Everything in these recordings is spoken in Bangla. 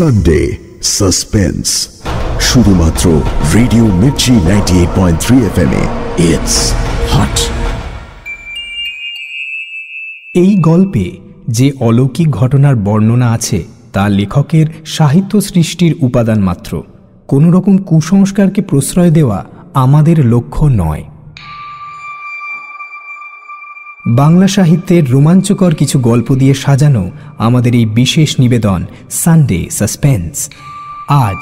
সানডে সাসপেন্স, শুধুমাত্র radio Mirchi 98.3 FM A. It's hot. এই গল্পে যে অলৌকিক ঘটনার বর্ণনা আছে তা লেখকের সাহিত্য সৃষ্টির উপাদান মাত্র। কোনো রকম কুসংস্কারকে প্রশ্রয় দেওয়া আমাদের লক্ষ্য নয়। বাংলা সাহিত্যের রোমাঞ্চকর কিছু গল্প দিয়ে সাজানো আমাদের এই বিশেষ নিবেদন সানডে সাসপেন্স। আজ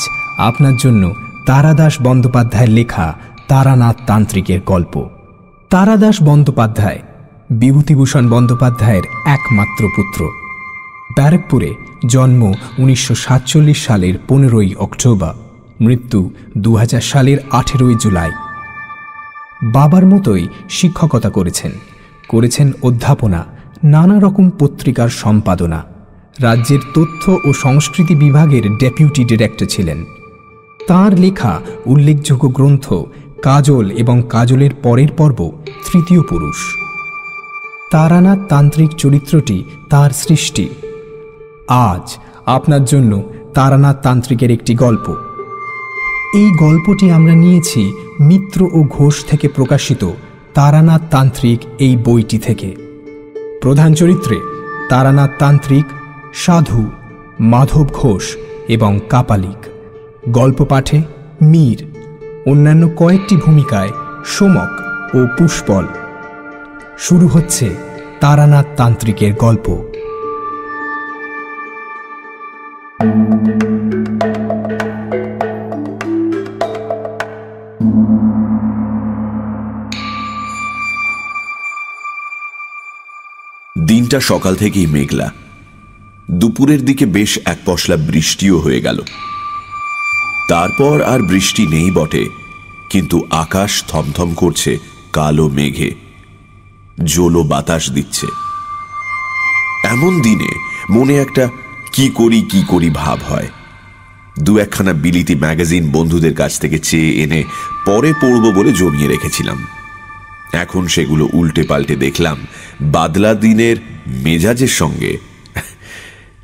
আপনার জন্য তারাদাস বন্দ্যোপাধ্যায়ের লেখা তারানাথ তান্ত্রিকের গল্প। তারাদাস বন্দ্যোপাধ্যায় বিভূতিভূষণ বন্দ্যোপাধ্যায়ের একমাত্র পুত্র। ব্যারাকপুরে জন্ম 1947 সালের 15 অক্টোবর, মৃত্যু 2000 সালের 18 জুলাই। বাবার মতোই শিক্ষকতা করেছেন অধ্যাপনা, নানা রকম পত্রিকার সম্পাদনা। রাজ্যের তথ্য ও সংস্কৃতি বিভাগের ডেপুটি ডিরেক্টর ছিলেন। তাঁর লেখা উল্লেখযোগ্য গ্রন্থ কাজল এবং কাজলের পরের পর্ব তৃতীয় পুরুষ। তারানাথ তান্ত্রিক চরিত্রটি তার সৃষ্টি। আজ আপনার জন্য তারানাথ তান্ত্রিকের একটি গল্প। এই গল্পটি আমরা নিয়েছি মিত্র ও ঘোষ থেকে প্রকাশিত তারানাথ তান্ত্রিক এই বইটি থেকে। প্রধান চরিত্রে তারানাথ তান্ত্রিক, সাধু, মাধব ঘোষ এবং কাপালিক। গল্প পাঠে মীর, অন্যান্য কয়েকটি ভূমিকায় সোমক ও পুষ্পল। শুরু হচ্ছে তারানাথ তান্ত্রিকের গল্প। দিনটা সকাল থেকেই মেঘলা। দুপুরের দিকে বেশ এক পশলা বৃষ্টিও হয়ে গেল। তারপর আর বৃষ্টি নেই বটে, কিন্তু আকাশ থমথম করছে কালো মেঘে, জোলো বাতাস দিচ্ছে। এমন দিনে মনে একটা কি করি ভাব হয়। দু একখানা বিলিতি ম্যাগাজিন বন্ধুদের কাছ থেকে চেয়ে এনে পরে পড়ব বলে জমিয়ে রেখেছিলাম। এখন সেগুলো উল্টে পাল্টে দেখলাম বাদলা দিনের মেজাজের সঙ্গে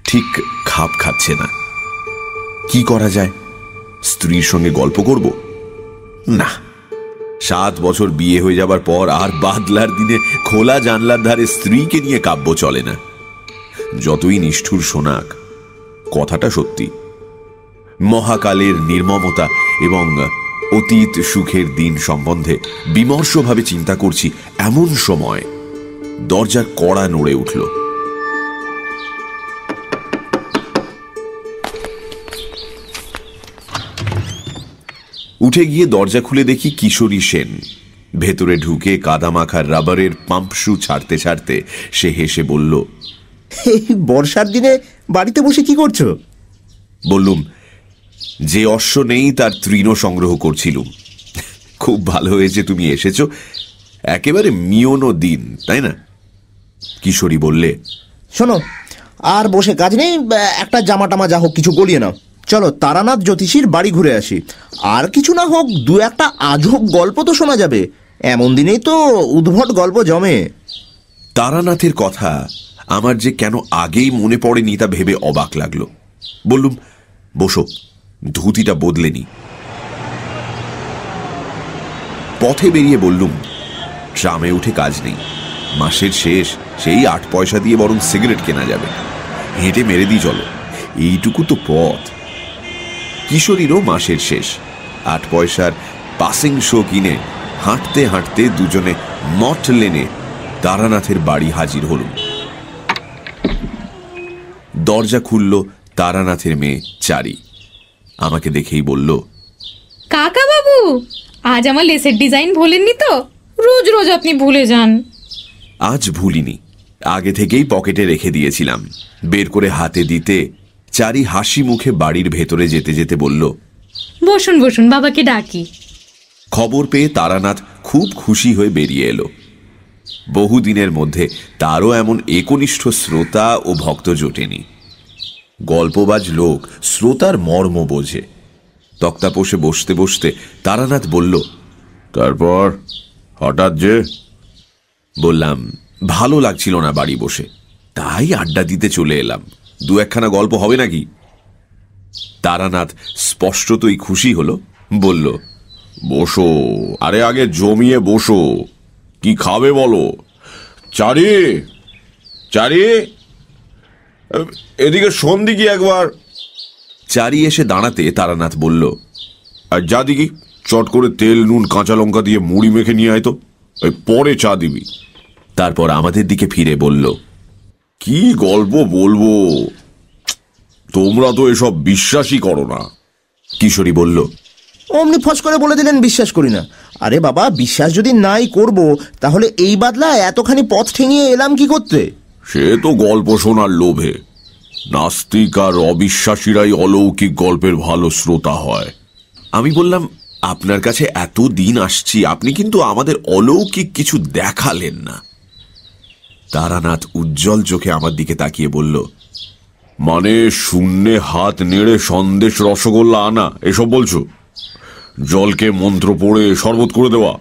ঠিক খাপ খাচ্ছে না। কি করা যায়? স্ত্রীর সঙ্গে গল্প করব? না, 7 বছর বিয়ে হয়ে যাবার পর আর বাদলার দিনে খোলা জানলার ধারে স্ত্রীকে নিয়ে কাব্য চলে না। যতই নিষ্ঠুর শোনাক, কথাটা সত্যি। মহাকালের নির্মমতা এবং অতীত সুখের দিন সম্বন্ধে বিমর্ষভাবে চিন্তা করছি এমন সময় দরজার কড়া নড়ে উঠল। উঠে গিয়ে দরজা খুলে দেখি কিশোরী সেন। ভেতরে ঢুকে কাদামাখার রাবারের পাম্প শু ছাড়তে ছাড়তে সে হেসে বলল, এই বর্ষার দিনে বাড়িতে বসে কি করছো? বললুম, যে অশ্ব নেই তার তৃণ সংগ্রহ করছিলুম। খুব ভালো হয়েছে তুমি এসেছো, একেবারে মিওনো দিন, তাই না? কিশোরী বললে, শোনো, আর বসে কাজ নেই, একটা জামা টামা যা হোক কিছু গলিয়ে নাও। চলো তারানাথ জ্যোতিষীর বাড়ি ঘুরে আসি। আর কিছু না হোক, দু একটা আজব গল্প তো শোনা যাবে। এমন দিনেই তো উদ্ভট গল্প জমে। তারানাথের কথা আমার যে কেন আগেই মনে পড়েনি তা ভেবে অবাক লাগলো। বললুম, বসো, ধুতিটা বদলে নি। পথে বেরিয়ে বললুম, ট্রামে উঠে কাজ নেই, মাসের শেষ, সেই 8 পয়সা দিয়ে বরং সিগারেট কেনা যাবে। হেঁটে মেরে দিই চলো, এইটুকু তো পথ। কিশোরীরও মাসের শেষ, 8 পয়সার পাসিং শো কিনে হাঁটতে হাঁটতে দুজনে মঠ লেনে তারানাথের বাড়ি হাজির হলুম। দরজা খুলল তারানাথের মেয়ে চারি। আমাকে দেখেই বলল, কাকা বাবু, আজ আমার লেসের ডিজাইন ভোলেননি তো? রোজ রোজ আপনি ভুলে যান। আজ ভুলিনি, আগে থেকেই পকেটে রেখে দিয়েছিলাম। বের করে হাতে দিতে চারি হাসি মুখে বাড়ির ভেতরে যেতে যেতে বলল, বসুন বসুন, বাবাকে ডাকি। খবর পেয়ে তারানাথ খুব খুশি হয়ে বেরিয়ে এলো। বহুদিনের মধ্যে তারও এমন একনিষ্ঠ শ্রোতা ও ভক্ত জোটেনি। গল্পবাজ লোক শ্রোতার মর্ম বোঝে। তক্তাপোষে বসতে বসতে তারানাথ বলল, তারপর হঠাৎ যে? বললাম, ভালো লাগছিল না বাড়ি বসে, তাই আড্ডা দিতে চলে এলাম। 2-1খানা গল্প হবে নাকি? তারানাথ স্পষ্টতই খুশি হলো, বলল, বসো, আরে আগে জমিয়ে বসো, কি খাবে বলো? চারি, চারি, এদিকে শোন দিকি একবার। চারি এসে দাঁড়াতে তারানাথ বলল, আর যা দিকি চট করে তেল নুন কাঁচা লঙ্কা দিয়ে মুড়ি মেখে নিয়ে আয় তো, পরে চা দিবি। তারপর আমাদের দিকে ফিরে বলল, কি গল্প বলবো, তোমরা তো এসব বিশ্বাসই করো না। কিশোরী বলল, অমনি ফস করে বলে দিলেন বিশ্বাস করি না। আরে বাবা, বিশ্বাস যদি নাই করব তাহলে এই বাদলা এতখানি পথ ঠেঙিয়ে এলাম কি করতে? সে তো গল্প শোনার লোভে। নাস্তিক আর অবিশ্বাসীরাই অলৌকিক গল্পের ভালো শ্রোতা হয়। আমি বললাম, আপনার কাছে এত দিন আসছি, আপনি কিন্তু আমাদের অলৌকিক কিছু দেখালেন না। তারানাথ উজ্জ্বল চোখে আমার দিকে তাকিয়ে বলল, মানে শূন্যে হাত নেড়ে সন্দেশ রসগোল্লা আনা এসব বলছো? জলকে মন্ত্র পড়ে শরবত করে দেওয়া?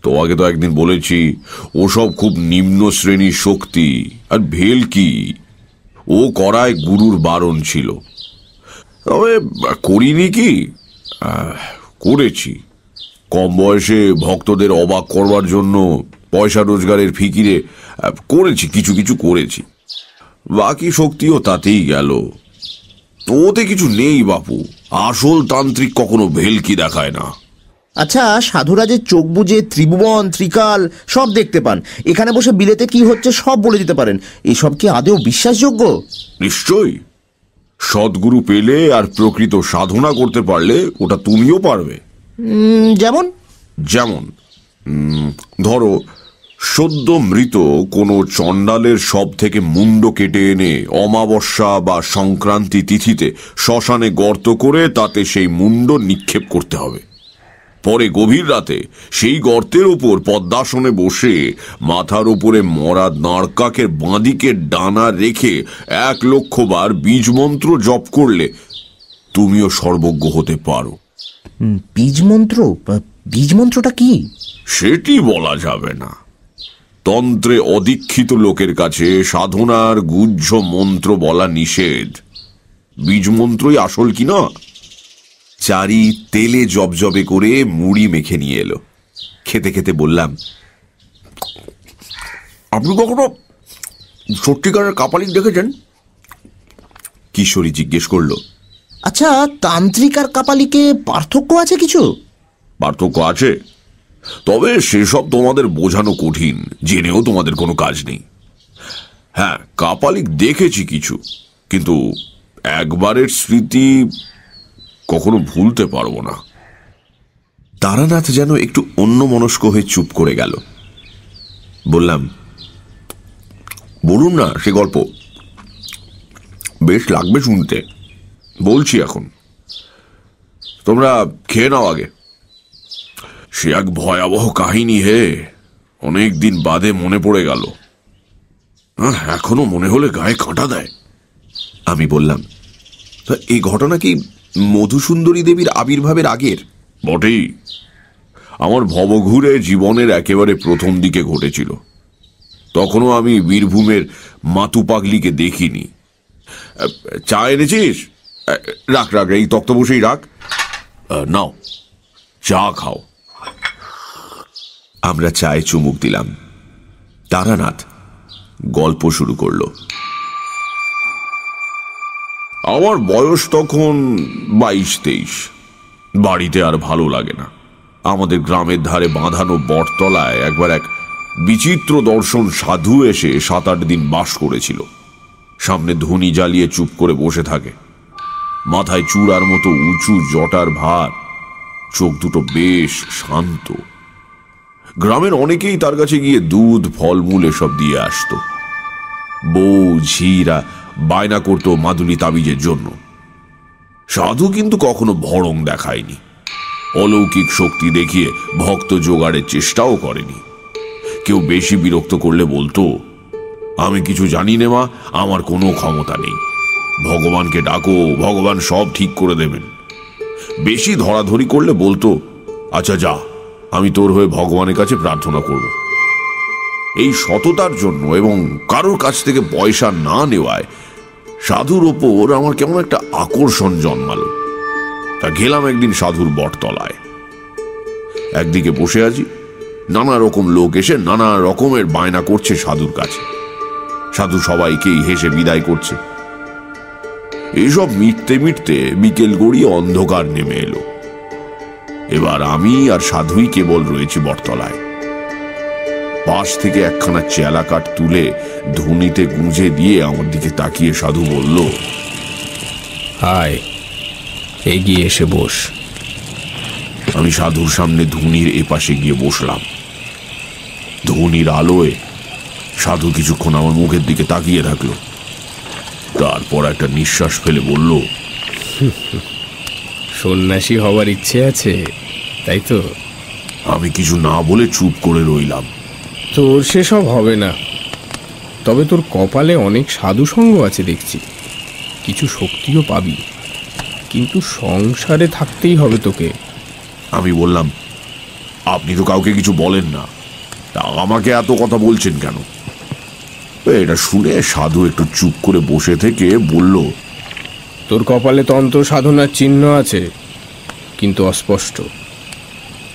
তোমাকে তো একদিন বলেছি ওসব খুব নিম্ন শ্রেণীর শক্তি, আর ভেলকি ও করায় গুরুর বারণ ছিল। তবে করিনি কি, করেছি। কম বয়সে ভক্তদের অবাক করবার জন্য পয়সা রোজগারের ফিকিরে করেছি, কিছু কিছু করেছি। বাকি শক্তিও তাতেই গেল। ওতে কিছু নেই বাপু, আসল তান্ত্রিক কখনো ভেলকি দেখায় না। আচ্ছা, সাধুরা যে চোখ বুজে ত্রিভুবন ত্রিকাল সব দেখতে পান, এখানে বসে বিলেতে কি হচ্ছে সব বলে দিতে পারেন, এসব কি আদৌ বিশ্বাসযোগ্য? নিশ্চয়ই। সদ্গুরু পেলে আর প্রকৃত সাধনা করতে পারলে ওটা তুমিও পারবে। যেমন? যেমন ধরো, সদ্য মৃত কোনো চণ্ডালের সব থেকে মুন্ড কেটে এনে অমাবস্যা বা সংক্রান্তি তিথিতে শ্মশানে গর্ত করে তাতে সেই মুন্ড নিক্ষেপ করতে হবে। পরে গভীর রাতে সেই গর্তের উপর পদ্মাসনে বসে মাথার উপরে মরা নারকাকের বাঁদিকে ডানা রেখে 1,00,000 বার বীজ মন্ত্র জপ করলে তুমিও সর্বজ্ঞ হতে পারো। বীজ মন্ত্র? বীজ মন্ত্রটা কি? সেটি বলা যাবে না। তন্ত্রে অদীক্ষিত লোকের কাছে সাধনার গুহ্য মন্ত্র বলা নিষেধ। বীজ মন্ত্রই আসল কি না? চারি তেলে জবজবে করে মুড়ি মেখে নিয়ে এলো। খেতে খেতে বললাম, আপনি কখনো সত্যিকারের কাপালিক দেখেছেন? কিশোরী জিজ্ঞেস করলো, আচ্ছা, তান্ত্রিক আর কাপালিকে পার্থক্য আছে কিছু? পার্থক্য আছে, তবে সেসব তোমাদের বোঝানো কঠিন, জেনেও তোমাদের কোনো কাজ নেই। হ্যাঁ, কাপালিক দেখেছি কিছু, কিন্তু একবারের স্মৃতি কখনো ভুলতে পারবো না। তারানাথ যেন একটু অন্যমনস্ক হয়ে চুপ করে গেল। বললাম, বলুন না সে গল্প, বেশ লাগবে শুনতে। বলছি এখন, তোমরা খেয়ে নাও আগে। সে এক ভয়াবহ কাহিনী হে, অনেক দিন বাদে মনে পড়ে গেল। এখনো মনে হলে গায়ে কাঁটা দেয়। আমি বললাম, এই ঘটনা কি মধুসুন্দরী দেবীর আবির্ভাবের আগের? বটেই। আমার ভবঘুরে জীবনের একেবারে প্রথম দিকে ঘটেছিল। তখনও আমি বীরভূমের মাতু পাগলিকে দেখিনি। চা এনেছিস? রাখ রাখ, এই তক্ত বসেই রাখ, নাও চা খাও। আমরা চায়ে চুমুক দিলাম। তারানাথ গল্প শুরু করলো। আমার বয়স তখন 22-23। বাড়িতে আর ভালো লাগে না। আমাদের গ্রামের ধারে বাঁধানো বটতলায় একবার এক বিচিত্র দর্শন সাধু এসে 7-8 দিন বাস করেছিল। সামনে ধুনি জ্বালিয়ে চুপ করে বসে থাকে, মাথায় চূড়ার মতো উঁচু জটার ভার, চোখ দুটো বেশ শান্ত। গ্রামের অনেকেই তার কাছে গিয়ে দুধ ফলমূল এসব দিয়ে আসতো। বউ ঝিরা বায়না করত মাদুলি তাবিজের জন্য। সাধু কিন্তু কখনো ভড়ং দেখায়নি, অলৌকিক শক্তি দেখিয়ে ভক্ত জোগাড়ের চেষ্টাও করেনি। কেউ বেশি বিরক্ত করলে বলতো, আমি কিছু জানি না মা, আমার কোনো ক্ষমতা নেই, ভগবানকে ডাকো, ভগবান সব ঠিক করে দেবেন। বেশি ধরাধরি করলে বলতো, আচ্ছা যা, আমি তোর হয়ে ভগবানের কাছে প্রার্থনা করব। এই সততার জন্য এবং কারোর কাছ থেকে পয়সা না নেওয়ায় সাধুর ওপর আমার কেমন একটা আকর্ষণ জন্মালো। তা গেলাম একদিন সাধুর বটতলায়। একদিকে বসে আছি, নানা রকম লোক এসে নানা রকমের বায়না করছে সাধুর কাছে। সাধু সবাইকেই হেসে বিদায় করছে। এসব মিটতে মিটতে বিকেল গড়িয়ে অন্ধকার নেমে এলো। এবার আমি আর সাধুই কেবল রয়েছি বটতলায়। পাশ থেকে একখানা চেলা কাঠ তুলে ধুনিতে গুঁজে দিয়ে আমার দিকে তাকিয়ে সাধু বলল, হায়, এগিয়ে এসে বস। আমি সাধুর সামনে ধুনির এপাশে গিয়ে বসলাম। ধুনির আলোয় সাধু কিছুক্ষণ আমার মুখের দিকে তাকিয়ে থাকলো। তারপর একটা নিঃশ্বাস ফেলে বলল, সন্ন্যাসী হওয়ার ইচ্ছে আছে, তাই তো? আমি কিছু না বলে চুপ করে রইলাম। তোর সেসব হবে না, তবে তোর কপালে অনেক সাধু সঙ্গ আছে দেখছি, কিছু শক্তিও পাবি, কিন্তু সংসারে থাকতেই হবে তোকে। আমি বললাম, আপনি তো কাউকে কিছু বলেন না, তা আমাকে এত কথা বলছেন কেন? এটা শুনে সাধু একটু চুপ করে বসে থেকে বলল, তোর কপালে তন্ত্র সাধনার চিহ্ন আছে, কিন্তু অস্পষ্ট।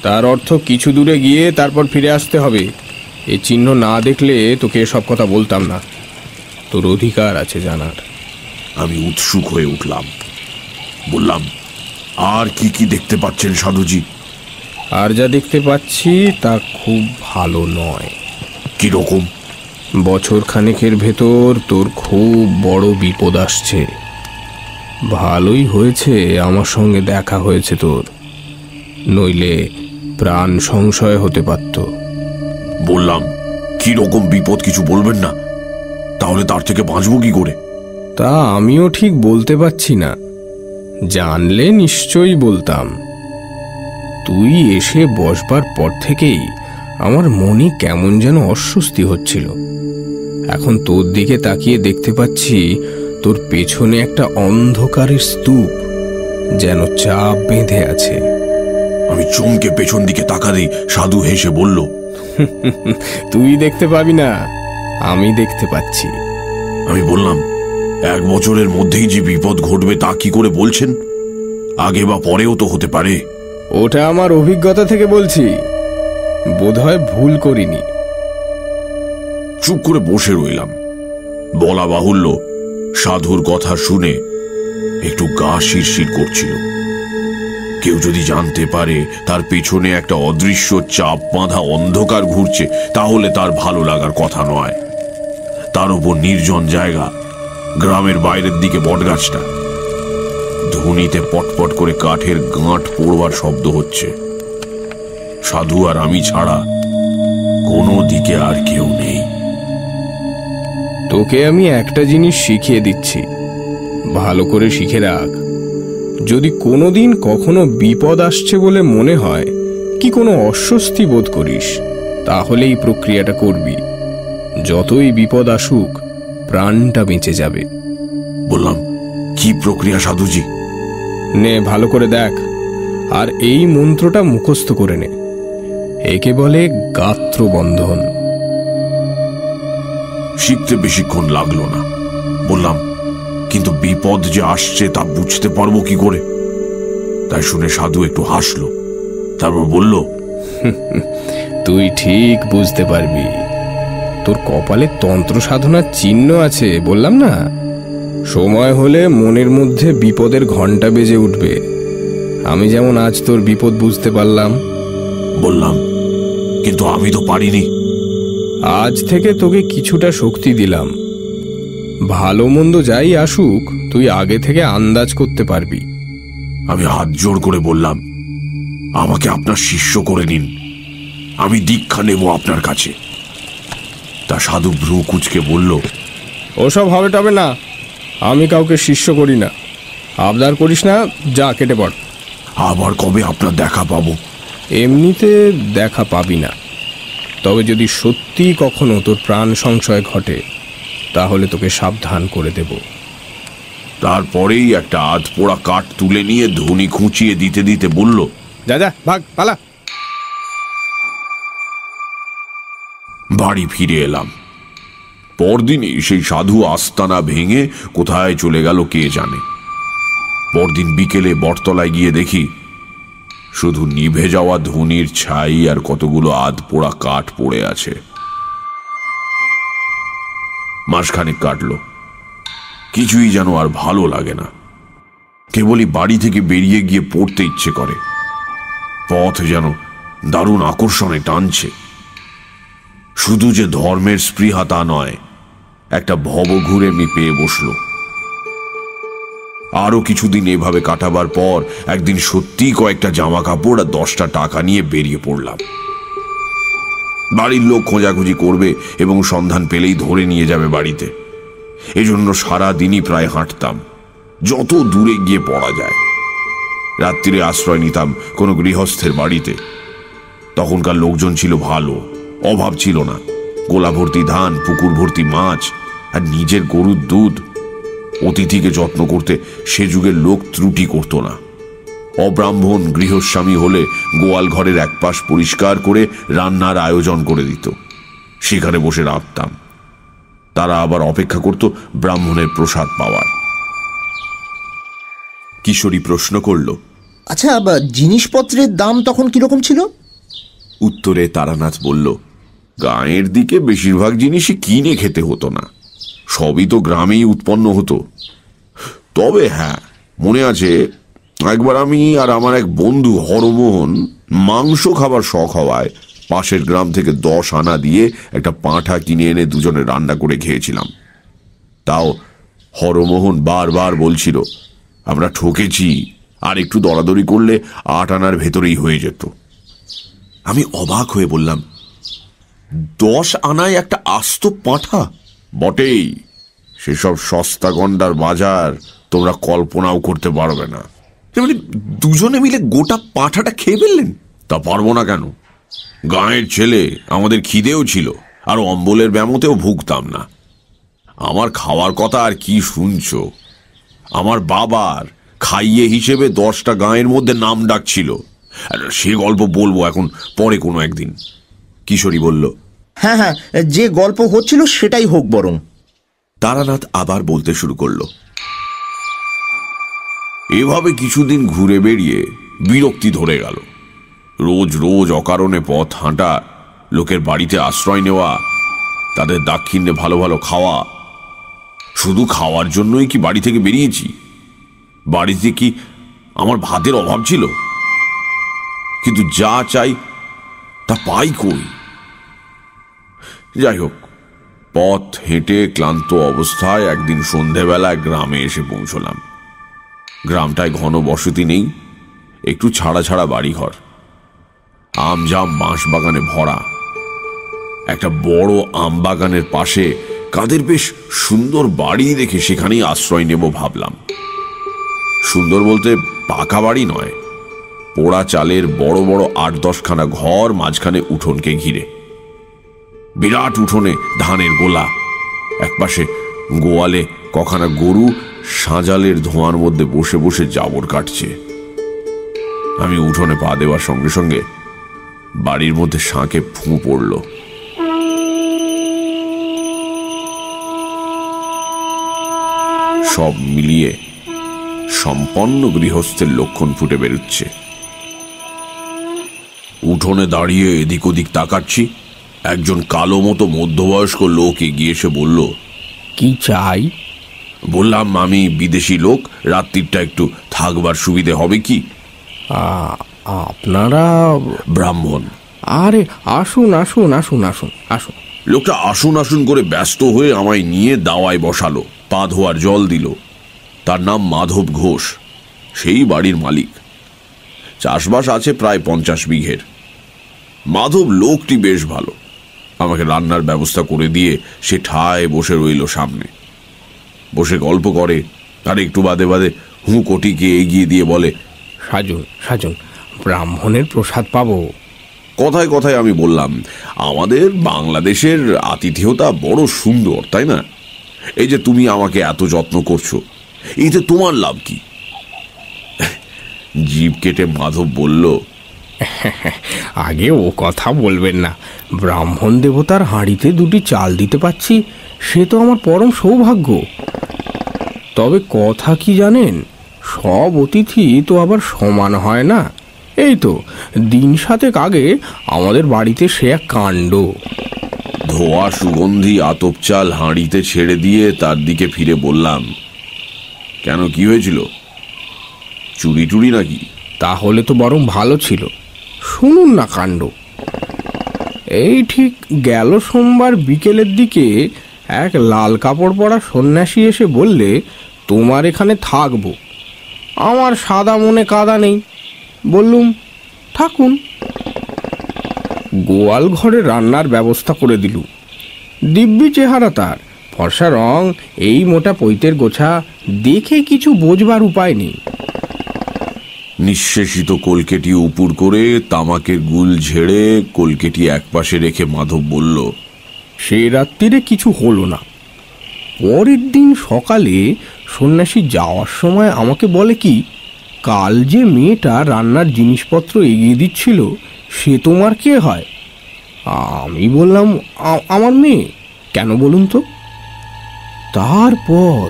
তার অর্থ কিছু দূরে গিয়ে তারপর ফিরে আসতে হবে। এই চিহ্ন না দেখলে তোকে এসব কথা বলতাম না। তোর অধিকার আছে জানার। আমি উৎসুক হয়ে উঠলাম। বললাম, আর কি কি দেখতে পাচ্ছেন সাধুজি? আর যা দেখতে পাচ্ছি তা খুব ভালো নয়। কি রকম? বছর খানেকের ভেতর তোর খুব বড় বিপদ আসছে। ভালোই হয়েছে আমার সঙ্গে দেখা হয়েছে তোর, নইলে প্রাণ সংশয় হতে পারত। বললাম, কি রকম বিপদ কিছু বলবেন না, তাহলে তার থেকে বাঁচবো কি করে? তা আমিও ঠিক বলতে পারছি না, জানলে নিশ্চয়ই বলতাম। তুই এসে বসবার পর থেকেই আমার মনে কেমন যেন অস্বস্তি হচ্ছিল। এখন তোর দিকে তাকিয়ে দেখতে পাচ্ছি তোর পেছনে একটা অন্ধকারের স্তূপ, যেন চাপ বেঁধে আছে। আমি চমকে পেছন দিকে তাকাতেই সাধু হেসে বলল, তুই দেখতে পাবি না, আমি দেখতে পাচ্ছি। আমি বললাম, 1 বছরের মধ্যেই যে বিপদ ঘটবে তা কি করে বলছেন? আগে বা পরেও তো হতে পারে। ওটা আমার অভিজ্ঞতা থেকে বলছি, বোধহয় ভুল করিনি। চুপ করে বসে রইলাম। বলা বাহুল্য, সাধুর কথা শুনে একটু গা শিরশির করছিল। কেউ যদি জানতে পারে তার পেছনে একটা অদৃশ্য চাপ বাঁধা অন্ধকার ঘুরছে, তাহলে তার ভালো লাগার কথা নয়। তার উপর নির্জন জায়গা, গ্রামের বাইরের দিকে বটগাছটা, ধুনিতে পটপট করে কাঠের গাঁট পড়বার শব্দ হচ্ছে। সাধু আর আমি ছাড়া কোনো দিকে আর কেউ নেই। তোকে আমি একটা জিনিস শিখিয়ে দিচ্ছি, ভালো করে শিখে রাখ। যদি কোনোদিন কখনো বিপদ আসছে বলে মনে হয়, কি কোনো অস্বস্তি বোধ করিস, তাহলে এই প্রক্রিয়াটা করবি। যতই বিপদ আসুক, প্রাণটা বেঁচে যাবে। বললাম, কি প্রক্রিয়া সাধুজি? নে, ভালো করে দেখ, আর এই মন্ত্রটা মুখস্থ করে নে। একে বলে গাত্রবন্ধন। শিখতে বেশিক্ষণ লাগলো না। বললাম, কিন্তু বিপদ যে আসছে তা বুঝতে পারবো কি করে? তাই শুনে সাধু একটু হাসলো, তারপর বলল, তুই ঠিক বুঝতে পারবি। তোর কপালে তন্ত্র সাধনার চিহ্ন আছে, বললাম না? সময় হলে মনের মধ্যে বিপদের ঘন্টা বেজে উঠবে। আমি যেমন আজ তোর বিপদ বুঝতে পারলাম। বললাম, কিন্তু আমি তো পারিনি। আজ থেকে তোকে কিছুটা শক্তি দিলাম। ভালো মন্দ যাই আসুক, তুই আগে থেকে আন্দাজ করতে পারবি। আমি হাত জোড় করে বললাম, আমাকে আপনার শিষ্য করে নিন, আমি দীক্ষা নেব আপনার কাছে। তা সাধু ভ্রু কুঁচকে বলল, ওসব হবে টবে না, আমি কাউকে শিষ্য করি না। আবদার করিস না, যা কেটে পড়। আবার কবে আপনার দেখা পাবো? এমনিতে দেখা পাবি না, তবে যদি সত্যি কখনো তোর প্রাণ সংশয় ঘটে, তাহলে তোকে সাবধান করে দেব। তারপরেই একটা আধ পোড়া কাঠ তুলে নিয়ে ধুনি খুঁচিয়ে দিতে দিতে বলল, যা যা, ভাগ, পালা। বাড়ি ফিরে এলাম। পরদিনই সেই সাধু আস্তানা ভেঙে কোথায় চলে গেল কে জানে। পরদিন বিকেলে বটতলায় গিয়ে দেখি শুধু নিভে যাওয়া ধুনির ছাই আর কতগুলো আধ পোড়া কাঠ পড়ে আছে। মাসখানেক কাটল, কিছুই যেন আর ভালো লাগে না। কেবলই বাড়ি থেকে বেরিয়ে গিয়ে পড়তে ইচ্ছে করে। পথ যেন দারুণ আকর্ষণে টানছে। শুধু যে ধর্মের স্পৃহা তা নয়, একটা ভবঘুরেমি পেয়ে বসল। আরো কিছুদিন এভাবে কাটাবার পর একদিন সত্যি কয়েকটা জামা কাপড় আর 10টা টাকা নিয়ে বেরিয়ে পড়লাম। বাড়ির লোক খোঁজাখুঁজি করবে এবং সন্ধান পেলেই ধরে নিয়ে যাবে বাড়িতে। এজন্য সারা দিনই প্রায় হাঁটতাম, যত দূরে গিয়ে পড়া যায়। রাত্রিরে আশ্রয় নিতাম কোনো গৃহস্থের বাড়িতে। তখনকার লোকজন ছিল ভালো, অভাব ছিল না। গোলা ভর্তি ধান, পুকুর ভর্তি মাছ আর নিজের গরুর দুধ। অতিথিকে যত্ন করতে সে যুগের লোক ত্রুটি করত না। অব্রাহ্মণ গৃহস্বামী হলে গোয়াল ঘরের একপাশ পরিষ্কার করে রান্নার আয়োজন করে দিত। সেখানে বসে রাঁধতাম। তারা আবার অপেক্ষা করত ব্রাহ্মণের প্রসাদ পাওয়ার। কিশোরী প্রশ্ন করল, আচ্ছা, জিনিসপত্রের দাম তখন কিরকম ছিল? উত্তরে তারানাথ বলল, গাঁয়ের দিকে বেশিরভাগ জিনিসই কিনে খেতে হতো না, সবই তো গ্রামেই উৎপন্ন হতো। তবে হ্যাঁ, মনে আছে একবার আমি আর আমার এক বন্ধু হরমোহন মাংস খাবার শখ হওয়ায় পাশের গ্রাম থেকে 10 আনা দিয়ে একটা পাঁঠা কিনে এনে দুজনে রান্না করে খেয়েছিলাম। তাও হরমোহন বারবার বলছিল আমরা ঠকেছি, আর একটু দরাদরি করলে 8 আনার ভেতরেই হয়ে যেত। আমি অবাক হয়ে বললাম, 10 আনায় একটা আস্ত পাঁঠা? বটেই, সেসব সস্তা গন্ডার বাজার তোমরা কল্পনাও করতে পারবে না। মানে দুজনে মিলে গোটা পাঁঠাটা খেয়ে ফেললেন? তা পারবো না কেন? গাঁয়ের ছেলে, আমাদের খিদেও ছিল, আর অম্বলের ব্যামোতেও ভুগতাম না। আমার খাওয়ার কথা আর কি শুনছ? আমার বাবার খাইয়ে হিসেবে 10টা গাঁয়ের মধ্যে নাম ডাক ছিল। সে গল্প বলবো এখন, পরে কোনো একদিন। কিশোরী বলল, হ্যাঁ হ্যাঁ, যে গল্প হচ্ছিল সেটাই হোক বরং। তারানাথ আবার বলতে শুরু করল, এভাবে কিছুদিন ঘুরে বেরিয়ে বিরক্তি ধরে গেল। রোজ রোজ অকারণে পথ হাঁটা, লোকের বাড়িতে আশ্রয় নেওয়া, তাদের দাক্ষিণ্যে ভালো ভালো খাওয়া। শুধু খাওয়ার জন্যই কি বাড়ি থেকে বেরিয়েছি? বাড়িতে কি আমার ভাতের অভাব ছিল? কিন্তু যা চাই তা পাই কই? যাই হোক, পথ হেঁটে ক্লান্ত অবস্থায় একদিন সন্ধেবেলায় গ্রামে এসে পৌঁছলাম। গ্রামটায় ঘন বসতি নেই, একটু ছাড়া ছাড়া বাড়িঘর। আমজাম বাঁশ বাগানে ভরা। একটা বড় আম বাগানের পাশে কাদের বেশ সুন্দর বাড়ি দেখে সেখানেই আশ্রয় নেব ভাবলাম। সুন্দর বলতে পাকা বাড়ি নয়, পোড়া চালের বড় বড় 8-10 খানা ঘর, মাঝখানে উঠোনকে ঘিরে। বিরাট উঠোনে ধানের গোলা, একপাশে গোয়ালে কখানা গরু সাঁজালের ধোঁয়ার মধ্যে বসে বসে জাবর কাটছে। আমি উঠোনে পা দেওয়ার সঙ্গে সঙ্গে বাড়ির মধ্যে শাঁকে ফুঁ পড়ল। সব মিলিয়ে সম্পন্ন গৃহস্থের লক্ষণ ফুটে বেরোচ্ছে। উঠোনে দাঁড়িয়ে এদিক ওদিক তাকাচ্ছি, একজন কালো মতো মধ্যবয়স্ক লোক এগিয়ে এসে বলল, কি চাই? বললাম, আমি বিদেশি লোক, রাত্রিটা একটু থাকবার সুবিধে হবে কি? আপনারা ব্রাহ্মণ? আরে আসুন আসুন আসুন আসুন আসুন। লোকটা আসুন আসুন করে ব্যস্ত হয়ে আমায় নিয়ে দাওয়ায় বসালো, পা ধোয়ার জল দিল। তার নাম মাধব ঘোষ, সেই বাড়ির মালিক। চাষবাস আছে প্রায় 50 বিঘের। মাধব লোকটি বেশ ভালো। আমাকে রান্নার ব্যবস্থা করে দিয়ে সে ঠায় বসে রইল সামনে। বসে গল্প করে, আর একটু বাদে বাদে হুঁকোটিকে এগিয়ে দিয়ে বলে, সাজুন সাজুন, ব্রাহ্মণের প্রসাদ পাবো। কথায় কথায় আমি বললাম, আমাদের বাংলাদেশের আতিথেয়তা বড় সুন্দর, তাই না? এই যে তুমি আমাকে এত যত্ন করছো, এতে তোমার লাভ কি? জিভ কেটে মাধব বলল, আগে ও কথা বলবেন না। ব্রাহ্মণ দেবতার হাঁড়িতে 2টি চাল দিতে পাচ্ছি, সে তো আমার পরম সৌভাগ্য। তবে কথা কি জানেন, সব অতিথি তো আবার সমান হয় না। এই তো দিন 7 আগে আমাদের বাড়িতে সে এক কাণ্ড। ধোয়া সুগন্ধি আতপ চাল হাঁড়িতে ছেড়ে দিয়ে তার দিকে ফিরে বললাম, কেন, কি হয়েছিল? চুরি টুরি নাকি? তাহলে তো বরং ভালো ছিল, শুনুন না কাণ্ড। এই ঠিক গেল সোমবার বিকেলের দিকে এক লাল কাপড় পরা সন্ন্যাসী এসে বললে, তোমার এখানে থাকবো। আমার সাদা মনে কাদা নেই, বললুম থাকুন। গোয়াল ঘরে রান্নার ব্যবস্থা করে দিলুম। দিব্যি চেহারা তার, ফর্সা রং, এই মোটা পৈতের গোছা, দেখে কিছু বোঝবার উপায় নেই। নিঃশেষিত কলকেটি উপুর করে তামাকের গুল ঝেড়ে কলকেটি একপাশে রেখে মাধব বলল, সে রাত্রিরে কিছু হলো না। পরের দিন সকালে সন্ন্যাসী যাওয়ার সময় আমাকে বলে কি, কাল যে মেয়েটা রান্নার জিনিসপত্র এগিয়ে দিচ্ছিল সে তোমার কে হয়? আমি বললাম, আমার মেয়ে। কেন বলুন তো? তারপর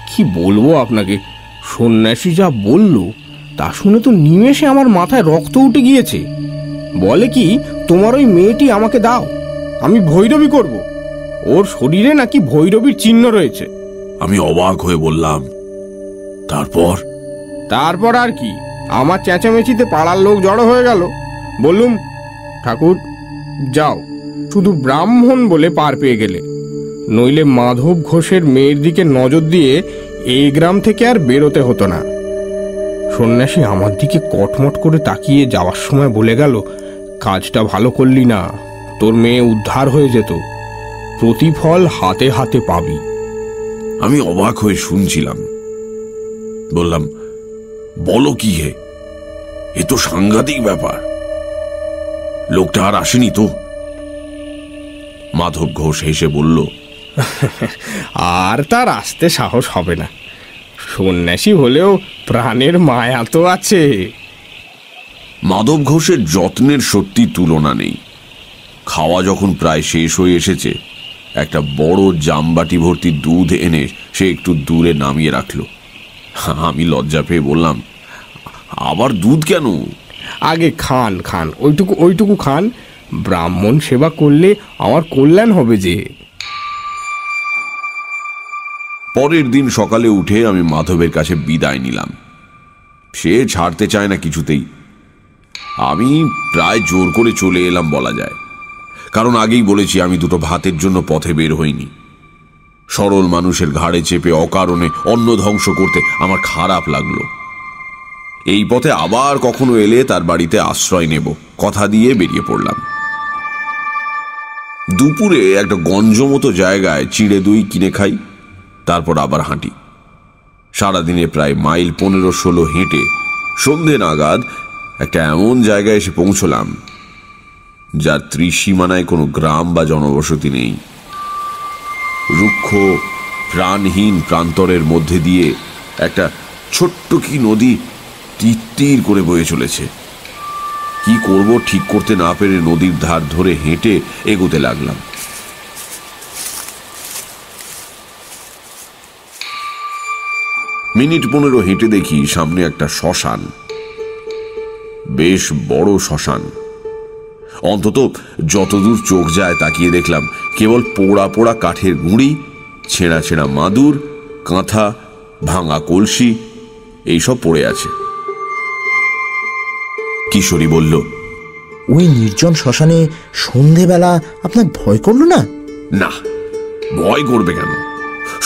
কি বলবো আপনাকে, সন্ন্যাসী যা বলল তা শুনে তো নিমেষে আমার মাথায় রক্ত উঠে গিয়েছে। বলে কি, তোমার ওই মেয়েটি আমাকে দাও, আমি ভৈরবী করব। ওর শরীরে নাকি ভৈরবীর চিহ্ন রয়েছে। আমি অবাক হয়ে বললাম, তারপর? তারপর আর কি, আমার চেঁচামেচিতে পাড়ার লোক জড়ো হয়ে গেল। বললুম, ঠাকুর যাও, শুধু ব্রাহ্মণ বলে পার পেয়ে গেলে, নইলে মাধব ঘোষের মেয়ের দিকে নজর দিয়ে এই গ্রাম থেকে আর বেরোতে হতো না। সন্ন্যাসী আমার দিকে কটমট করে তাকিয়ে যাওয়ার সময় বলে গেল, কাজটা ভালো করলি না, তোর মেয়ে উদ্ধার হয়ে যেত, প্রতিফল হাতে হাতে পাবি। আমি অবাক হয়ে শুনছিলাম। বললাম, বলো কি হে, এ তো সাংঘাতিক ব্যাপার। লোকটা আর আসেনি তো? মাধব ঘোষ হেসে বলল, আর তার আসতে সাহস হবে না, সন্ন্যাসী হলেও প্রাণের মায়া তো আছে। মাধব ঘোষের যত্নের সত্যি তুলনা নেই। খাওয়া যখন প্রায় শেষ হয়ে এসেছে, একটা বড় জামবাটি ভর্তি দুধ এনে সে একটু দূরে নামিয়ে রাখলো। আমি লজ্জা পেয়ে বললাম, আবার দুধ কেন? আগে খান খান, ওইটুকু খান, ব্রাহ্মণ সেবা করলে আমার কল্যাণ হবে যে। পরের দিন সকালে উঠে আমি মাধবের কাছে বিদায় নিলাম। সে ছাড়তে চায় না কিছুতেই। আমি প্রায় জোর করে চলে এলাম বলা যায়, কারণ আগেই বলেছি আমি দুটো ভাতের জন্য পথে বের হইনি। সরল মানুষের ঘাড়ে চেপে অকারণে অন্ন ধ্বংস করতে আমার খারাপ লাগলো। এই পথে আবার কখনো এলে তার বাড়িতে আশ্রয় নেব কথা দিয়ে বেরিয়ে পড়লাম। দুপুরে একটা গঞ্জ মতো জায়গায় চিড়ে দই কিনে খাই, তারপর আবার হাঁটি। সারাদিনে প্রায় মাইল 15-16 হেঁটে সন্ধে নাগাদ একটা এমন জায়গায় এসে পৌঁছলাম যার ত্রিসীমানায় কোনো গ্রাম বা জনবসতি নেই। রুক্ষ প্রাণহীন প্রান্তরের মধ্যে দিয়ে একটা ছোট্ট কি নদী তীর করে বয়ে চলেছে। কি করব ঠিক করতে না পেরে নদীর ধার ধরে হেঁটে এগোতে লাগলাম। মিনিট 15 হেঁটে দেখি সামনে একটা শ্মশান, বেশ বড় শ্মশান। অন্তত যতদূর চোখ যায় তাকিয়ে দেখলাম কেবল পোড়া পোড়া কাঠের গুঁড়ি, ছেঁড়া ছেঁড়া মাদুর, কাঁথা, ভাঙা কলসি এইসব পড়ে আছে। কিশোরী বলল, ওই নির্জন শ্মশানে সন্ধেবেলা আপনার ভয় করলো না? না, ভয় করবে কেন?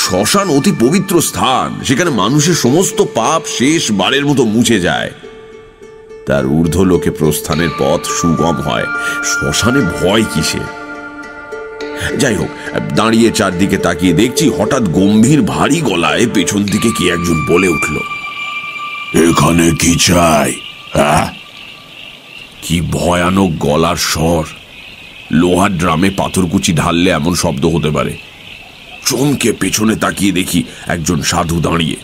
শ্মশান অতি পবিত্র স্থান, সেখানে মানুষের সমস্ত পাপ শেষ বারের মতো মুছে যায়। তার ঊর্ধ্ব লোকে প্রস্থানের পথ সুগম হয়, শ্মশানে ভয় কিসে? যাই হোক, দাঁড়িয়ে চারদিকে তাকিয়ে দেখছি হঠাৎ গম্ভীর ভারী গলায় পেছন দিকে কি একজন বলে উঠল, এখানে কি চাই? কি ভয়ানক গলার স্বর! লোহার ড্রামে পাথরকুচি ঢাললে এমন শব্দ হতে পারে। চমকে পেছনে তাকিয়ে দেখি একজন সাধু দাঁড়িয়ে,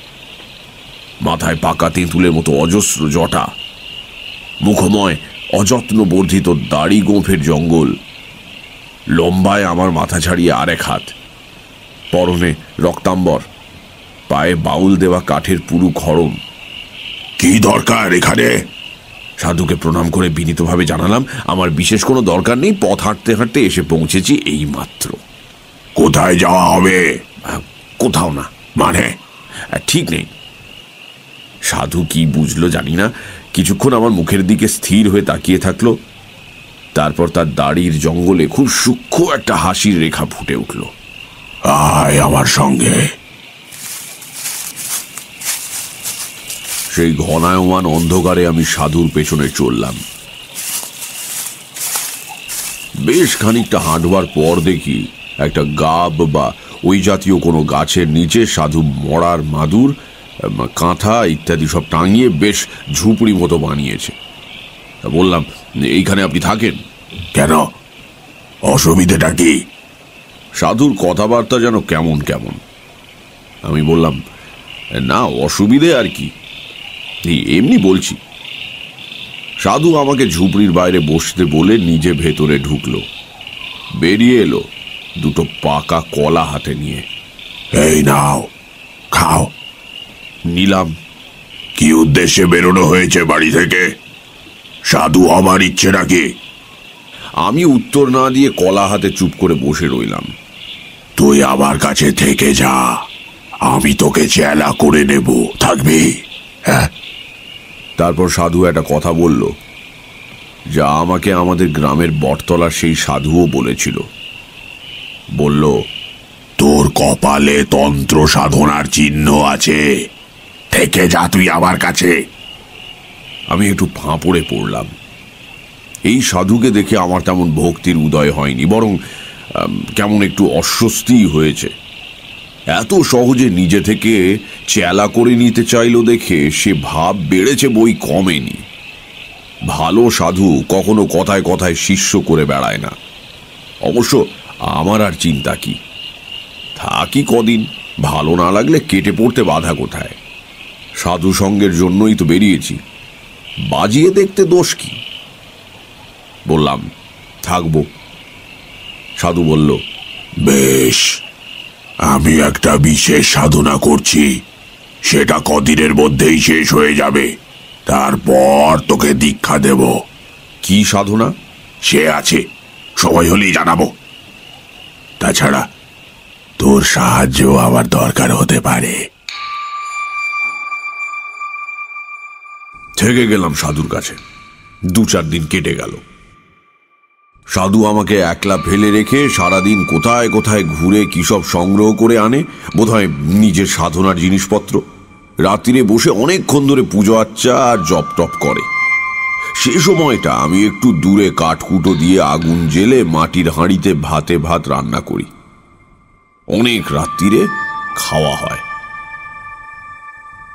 মাথায় পাকা তেঁতুলের মতো অজস্র জটা, মুখময় অযত্ন বর্ধিত দাড়ি গোঁফের জঙ্গল, লম্বায় আমার মাথা ছাড়িয়ে আরেক হাত, পরনে রক্তাম্বর, পায়ে বাউল দেওয়া কাঠের পুরু খড়ম। কি দরকার এখানে? সাধুকে প্রণাম করে বিনীতভাবে জানালাম আমার বিশেষ কোনো দরকার নেই, পথ হাঁটতে হাঁটতে এসে পৌঁছেছি এই মাত্র। কোথায় যাওয়া হবে? কোথাও না। মানে? ঠিক নেই। সাধু কি বুঝলো জানি না, কিছুক্ষণ আমার মুখের দিকে স্থির হয়ে তাকিয়ে থাকলো। তারপর তার দাড়ির জঙ্গলে খুব সূক্ষ্ম একটা হাসির রেখা ফুটে উঠল। আয় আমার সঙ্গে। সেই ঘনায়মান অন্ধকারে আমি সাধুর পেছনে চললাম। বেশ খানিকটা হাঁটবার পর দেখি একটা গাব বা ওই জাতীয় কোনো গাছের নিচে সাধু মরার মাদুর, কাঁথা ইত্যাদি সব টাঙিয়ে বেশ ঝুপড়ি মতো বানিয়েছে। বললাম, এইখানে আপনি থাকেন? কেন, অসুবিধাটা কি? সাধুর কথাবার্তা যেন কেমন কেমন। আমি বললাম, না অসুবিধে আর কি, এমনি বলছি। সাধু আমাকে ঝুপড়ির বাইরে বসতে বলে নিজে ভেতরে ঢুকলো। বেরিয়ে এলো দুটো পাকা কলা হাতে নিয়ে। এই নাও, খাও। নিলাম। কি উদ্দেশ্যে বেরোনো হয়েছে বাড়ি থেকে? সাধু আমার ইচ্ছে নাকি? আমি উত্তর না দিয়ে কলা হাতে চুপ করে বসে রইলাম। তুই আমার কাছে থেকে যা, আমি তোকে চেলা করে নেব, থাকবি? হ্যাঁ। তারপর সাধু একটা কথা বলল, যা আমাকে আমাদের গ্রামের বটতলার সেই সাধুও বলেছিল। বলল, তোর কপালে তন্ত্র সাধনার চিহ্ন আছে, থেকে যা তুই আমার কাছে। আমি একটু ফাঁপড়ে পড়লাম। এই সাধুকে দেখে আমার তেমন ভক্তির উদয় হয়নি, বরং কেমন একটু অস্বস্তি হয়েছে। এত সহজে নিজে থেকে চেলা করে নিতে চাইল দেখে সে ভাব বেড়েছে, বই কমেনি। ভালো সাধু কখনো কথায় কথায় শিষ্য করে বেড়ায় না। অবশ্য আমার আর চিন্তা কি, থাকি কদিন, ভালো না লাগলে কেটে পড়তে বাধা কোথায়? সাধু সঙ্গের জন্যই তো বেরিয়েছি, বাজিয়ে দেখতে দোষ কি? বললাম, থাকবো। সাধু বলল, বেশ, আমি একটা বিশেষ সাধনা করছি, সেটা কদিনের মধ্যেই শেষ হয়ে যাবে, তারপর তোকে দীক্ষা দেব। কি সাধনা? সে আছে, সময় হলেই জানাবো। তাছাড়া তোর সাহায্য আমার দরকার হতে পারে। থেকে গেলাম সাধুর কাছে। 2-4 দিন কেটে গেল। সাধু আমাকে একলা ফেলে রেখে সারাদিন কোথায় কোথায় ঘুরে কি সব সংগ্রহ করে আনে, বোধহয় নিজের সাধনার জিনিসপত্র। রাত্রিরে বসে অনেকক্ষণ ধরে পুজো আচ্চা আর জপ টপ করে। সে সময়টা আমি একটু দূরে কাঠকুটো দিয়ে আগুন জেলে মাটির হাঁড়িতে ভাতে ভাত রান্না করি। অনেক রাত্রিরে খাওয়া হয়।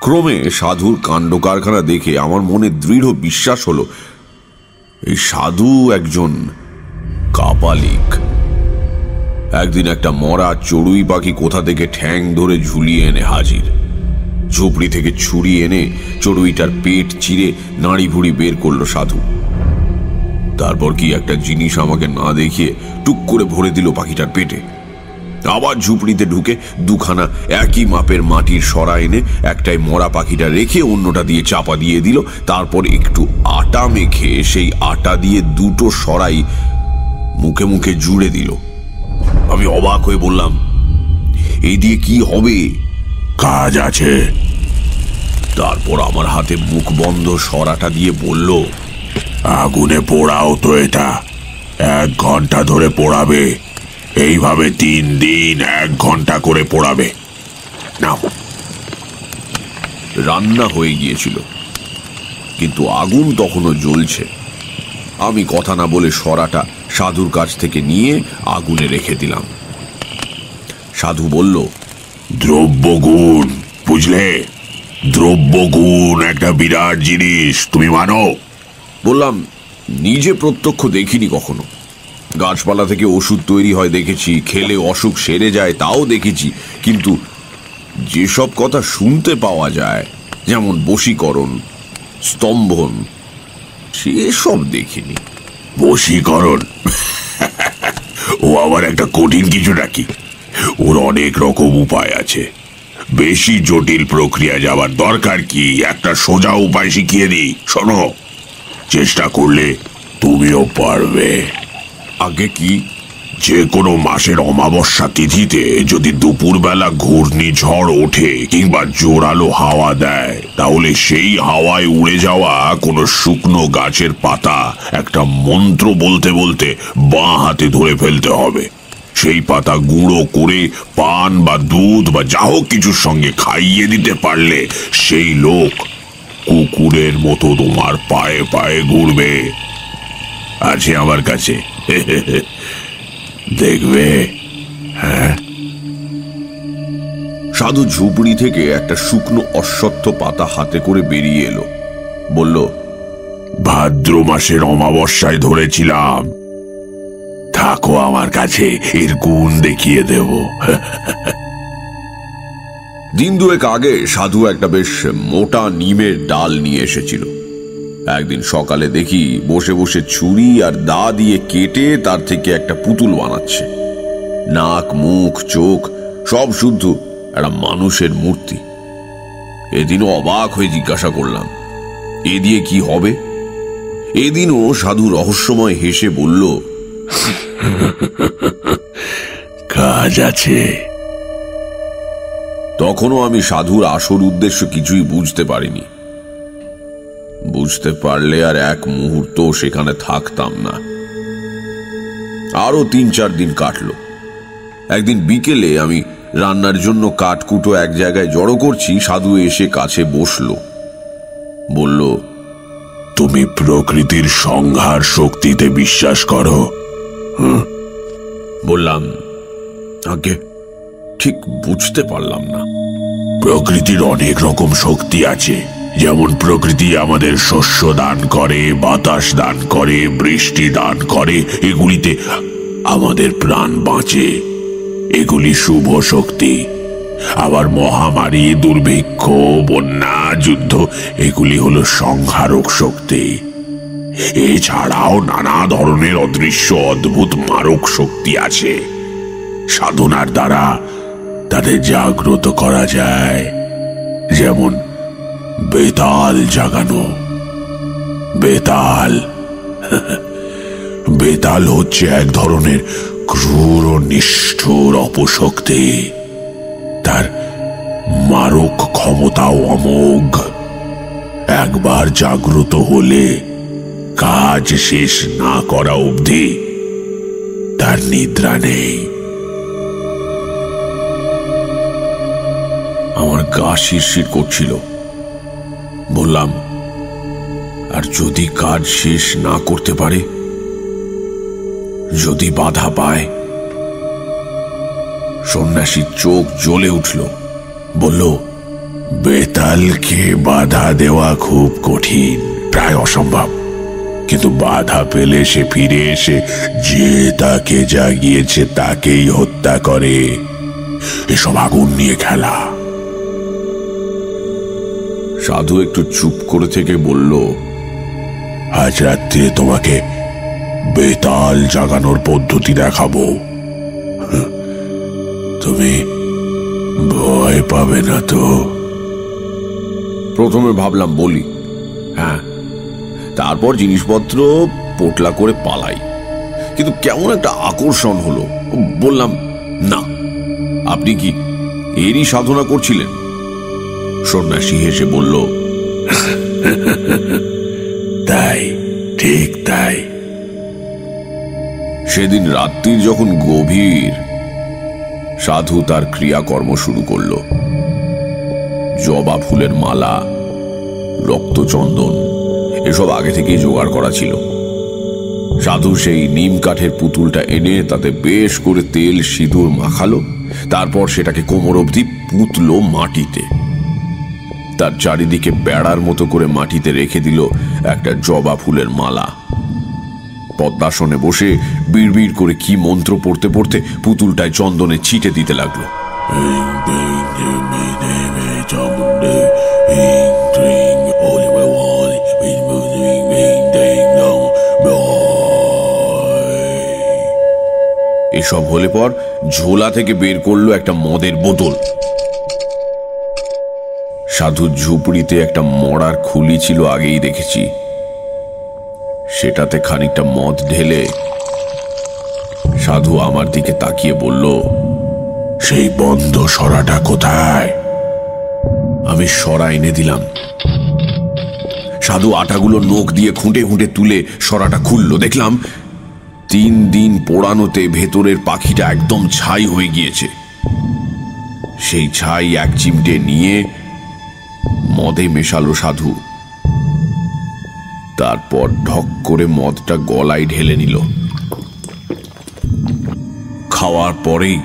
ক্রমে সাধুর কাণ্ড কারখানা দেখে আমার মনে দৃঢ় বিশ্বাস হলো, এই সাধু একজন কাপালিক। একদিন একটা মরা চড়ুই পাখি কোথা থেকে ঠ্যাং ধরে ঝুলিয়ে এনে হাজির। ঝুপড়ি থেকে ছুরি এনে চড়ুইটার পেট চিরে নাড়ি ভুড়ি বের করলো সাধু। তারপর কি একটা জিনিস আমাকে না দেখিয়ে টুক করে ভরে দিল পাখিটার পেটে। আবার ঝুপড়িতে ঢুকে 2খানা একই মাপের মাটির সরা এনে একটাই মরা পাখিটা রেখে অন্যটা দিয়ে চাপা দিয়ে দিল। তারপর একটু আটা মেখে সেই আটা দিয়ে 2টো সরাই মুখে মুখে জুড়ে দিল। আমি অবাক হয়ে বললাম, এই দিয়ে কি হবে? কাজ আছে। তারপর আমার হাতে মুখ বন্ধ সরাটা দিয়ে বলল, আগুনে পোড়াও তো এটা, 1 ঘন্টা ধরে পোড়াবে, এইভাবে 3 দিন 1 ঘন্টা করে পোড়াবে। নাও। রান্না হয়ে গিয়েছিল, কিন্তু আগুন তখনও জ্বলছে। আমি কথা না বলে সরাটা সাধুর কাছ থেকে নিয়ে আগুনে রেখে দিলাম। সাধু বলল, দ্রব্যগুণ, বুঝলে? দ্রব্যগুণ একটা বিরাট জিনিস, তুমি মানো? বললাম, নিজে প্রত্যক্ষ দেখিনি কখনো। গাছপালা থেকে ওষুধ তৈরি হয় দেখেছি, খেলে অসুখ সেরে যায় তাও দেখেছি, কিন্তু যেসব কথা শুনতে পাওয়া যায়, যেমন বশীকরণ, স্তম্ভন, সেসব দেখিনি। বশীকরণ? ও আবার একটা কঠিন কিছু নাকি? ওর অনেক রকম উপায় আছে। বেশি জটিল প্রক্রিয়া যাবার দরকার কি? একটা সোজা উপায় শিখিয়ে দিই, শোনো। চেষ্টা করলে তুমিও পারবে। আগে কি? যে কোনো মাসের অমাবস্যা তিথিতে যদি দুপুরবেলা ঘূর্ণিঝড় ওঠে কিংবা জোরালো হাওয়া দেয়, তাহলে সেই হাওয়ায় উড়ে যাওয়া কোনো শুকনো গাছের পাতা একটা মন্ত্র বলতে বলতে বাঁ হাতে ধরে ফেলতে হবে। সেই পাতা গুঁড়ো করে পান বা দুধ বা যা হোক কিছুর সঙ্গে খাইয়ে দিতে পারলে সেই লোক কুকুরের মতো তোমার পায়ে পায়ে ঘুরবে। আছে আমার কাছে, দেখবে। হ্যাঁ। সাধু ঝুপড়ি থেকে একটা শুকনো অশ্বত্থ পাতা হাতে করে বেরিয়ে এলো, বলল, ভাদ্র মাসের অমাবস্যায় ধরেছিলাম, থাকো আমার কাছে, এর গুণ দেখিয়ে দেব। দিন দুয়েক আগে সাধু একটা বেশ মোটা নিমের ডাল নিয়ে এসেছিল। একদিন সকালে দেখি বসে বসে ছুরি আর দা দিয়ে কেটে তার থেকে একটা পুতুল বানাচ্ছে। নাক, মুখ, চোখ সব শুদ্ধ একটা মানুষের মূর্তি। এদিনও অবাক হয়ে জিজ্ঞাসা করলাম, এ দিয়ে কি হবে? এদিনও সাধু রহস্যময় হেসে বলল, কাজ আছে। তখনও আমি সাধুর আসল উদ্দেশ্য কিছুই বুঝতে পারিনি। বুঝতে পারলে আর এক মুহূর্ত সেখানে থাকতাম না। আরো ৩-৪ দিন কাটল। একদিন বিকেলে আমি রান্নার জন্য কাঠকুটো এক জায়গায় জড়ো করছি, সাধু এসে কাছে বসল, বলল, তুমি প্রকৃতির সংহার শক্তিতে বিশ্বাস করো? বললাম, আগে ঠিক বুঝতে পারলাম না। প্রকৃতির অনেক রকম শক্তি আছে। যেমন প্রকৃতি আমাদের শস্য দান করে, বাতাস দান করে, বৃষ্টি দান করে, এগুলিতে আমাদের প্রাণ বাঁচে। এগুলি শুভ শক্তি। আবার মহামারী, দুর্ভিক্ষ, বন্যা, যুদ্ধ এগুলি হলো সংহারক শক্তি। এছাড়াও নানা ধরনের অদৃশ্য অদ্ভুত মারক শক্তি আছে। সাধনার দ্বারা তাদের জাগ্রত করা যায়। যেমন বেতাল জাগানো। বেতাল বেতাল হচ্ছে এক ধরনের ক্রূর ও নিষ্ঠুর অপশক্তি। তার মারক ক্ষমতাও অমোঘ। একবার জাগ্রত হলে কাজ শেষ না করা অবধি তার নিদ্রা নেই। আমার গা শিরশির করছিল। বললাম, আর যদি কাজ শেষ না করতে পারে, যদি বাধা পায়? সন্ন্যাসীর চোখ জ্বলে উঠল, বলল, বেতালকে বাধা দেওয়া খুব কঠিন, প্রায় অসম্ভব। কিন্তু বাধা পেলে সে ফিরে এসে যে তাকে জাগিয়েছে তাকেই হত্যা করে। এসব আগুন নিয়ে খেলা। সাধু একটু চুপ করে থেকে বলল, আজ রাত্রে তোমাকে বেতাল জাগানোর পদ্ধতি দেখাবো। তুমি ভয় পাবে না তো? প্রথমে ভাবলাম বলি, হ্যাঁ, তারপর জিনিসপত্র পোটলা করে পালাই। কিন্তু কেমন একটা আকর্ষণ হলো। বললাম, না, আপনি কি এরই সাধনা করছিলেন? সন্ন্যাসী হেসে বলল, তাই, ঠিক তাই। সেদিন রাত্রির যখন গভীর, সাধু তার ক্রিয়াকর্ম শুরু করল। জবা ফুলের মালা, রক্তচন্দন এসব আগে থেকেই জোগাড় করা ছিল। সাধু সেই নিম কাঠের পুতুলটা এনে তাতে বেশ করে তেল সিঁদুর মাখালো। তারপর সেটাকে কোমর অবধি পুঁতলো মাটিতে। তার চারিদিকে বেড়ার মতো করে মাটিতে রেখে দিল একটা জবা ফুলের মালা। পদ্মাসনে বসে বিড়বিড় করে কি মন্ত্র পড়তে পড়তে পুতুলটায় চন্দনে ছিটে দিতে লাগলো। এসব হলে পর ঝোলা থেকে বের করলো একটা মদের বোতল। সাধুর ঝুপড়িতে একটা মরার খুলি ছিল, আগেই দেখেছি। সেটাতে খানিকটা মদ ঢেলে সাধু আমার দিকে তাকিয়ে বলল, সেই বন্ধ সরাটা কোথায়? আমি সরা এনে দিলাম। সাধু আটাগুলো নখ দিয়ে খুঁটে খুঁটে তুলে সরাটা খুলল। দেখলাম 3 দিন পোড়ানোতে ভেতরের পাখিটা একদম ছাই হয়ে গিয়েছে। সেই ছাই এক চিমটে নিয়ে মদে মেশালো সাধু। তারপর ঢক করে মদটা গলায় ঢেলে নিল। খাওয়ার পরেই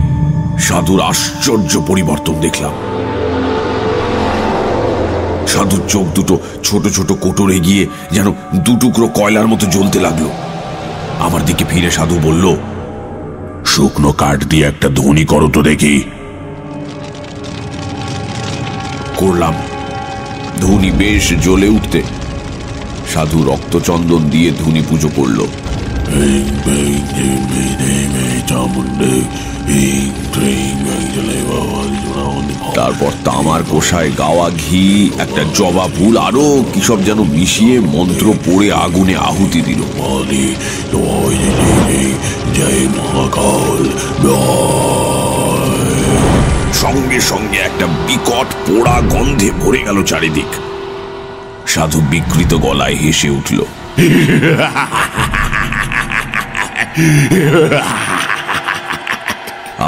সাধুর আশ্চর্য পরিবর্তন দেখলাম। সাধুর চোখ দুটো ছোট ছোট কোটরে গিয়ে যেন 2 টুকরো কয়লার মতো জ্বলতে লাগলো। আমার দিকে ফিরে সাধু বলল, শুকনো কাঠ দিয়ে একটা ধুনি করো তো দেখি। করলাম। ধুনি বেশ জ্বলে উঠতে সাধু রক্তচন্দন দিয়ে ধুনি পুজো করল। তারপর তামার কোষায় গাওয়া ঘি, একটা জবা ফুল, আরো কি সব যেন মিশিয়ে মন্ত্র পড়ে আগুনে আহুতি দিল। সঙ্গে সঙ্গে একটা বিকট পোড়া গন্ধে ভরে গেল চারিদিক। সাধু বিকৃত গলায় হেসে উঠল।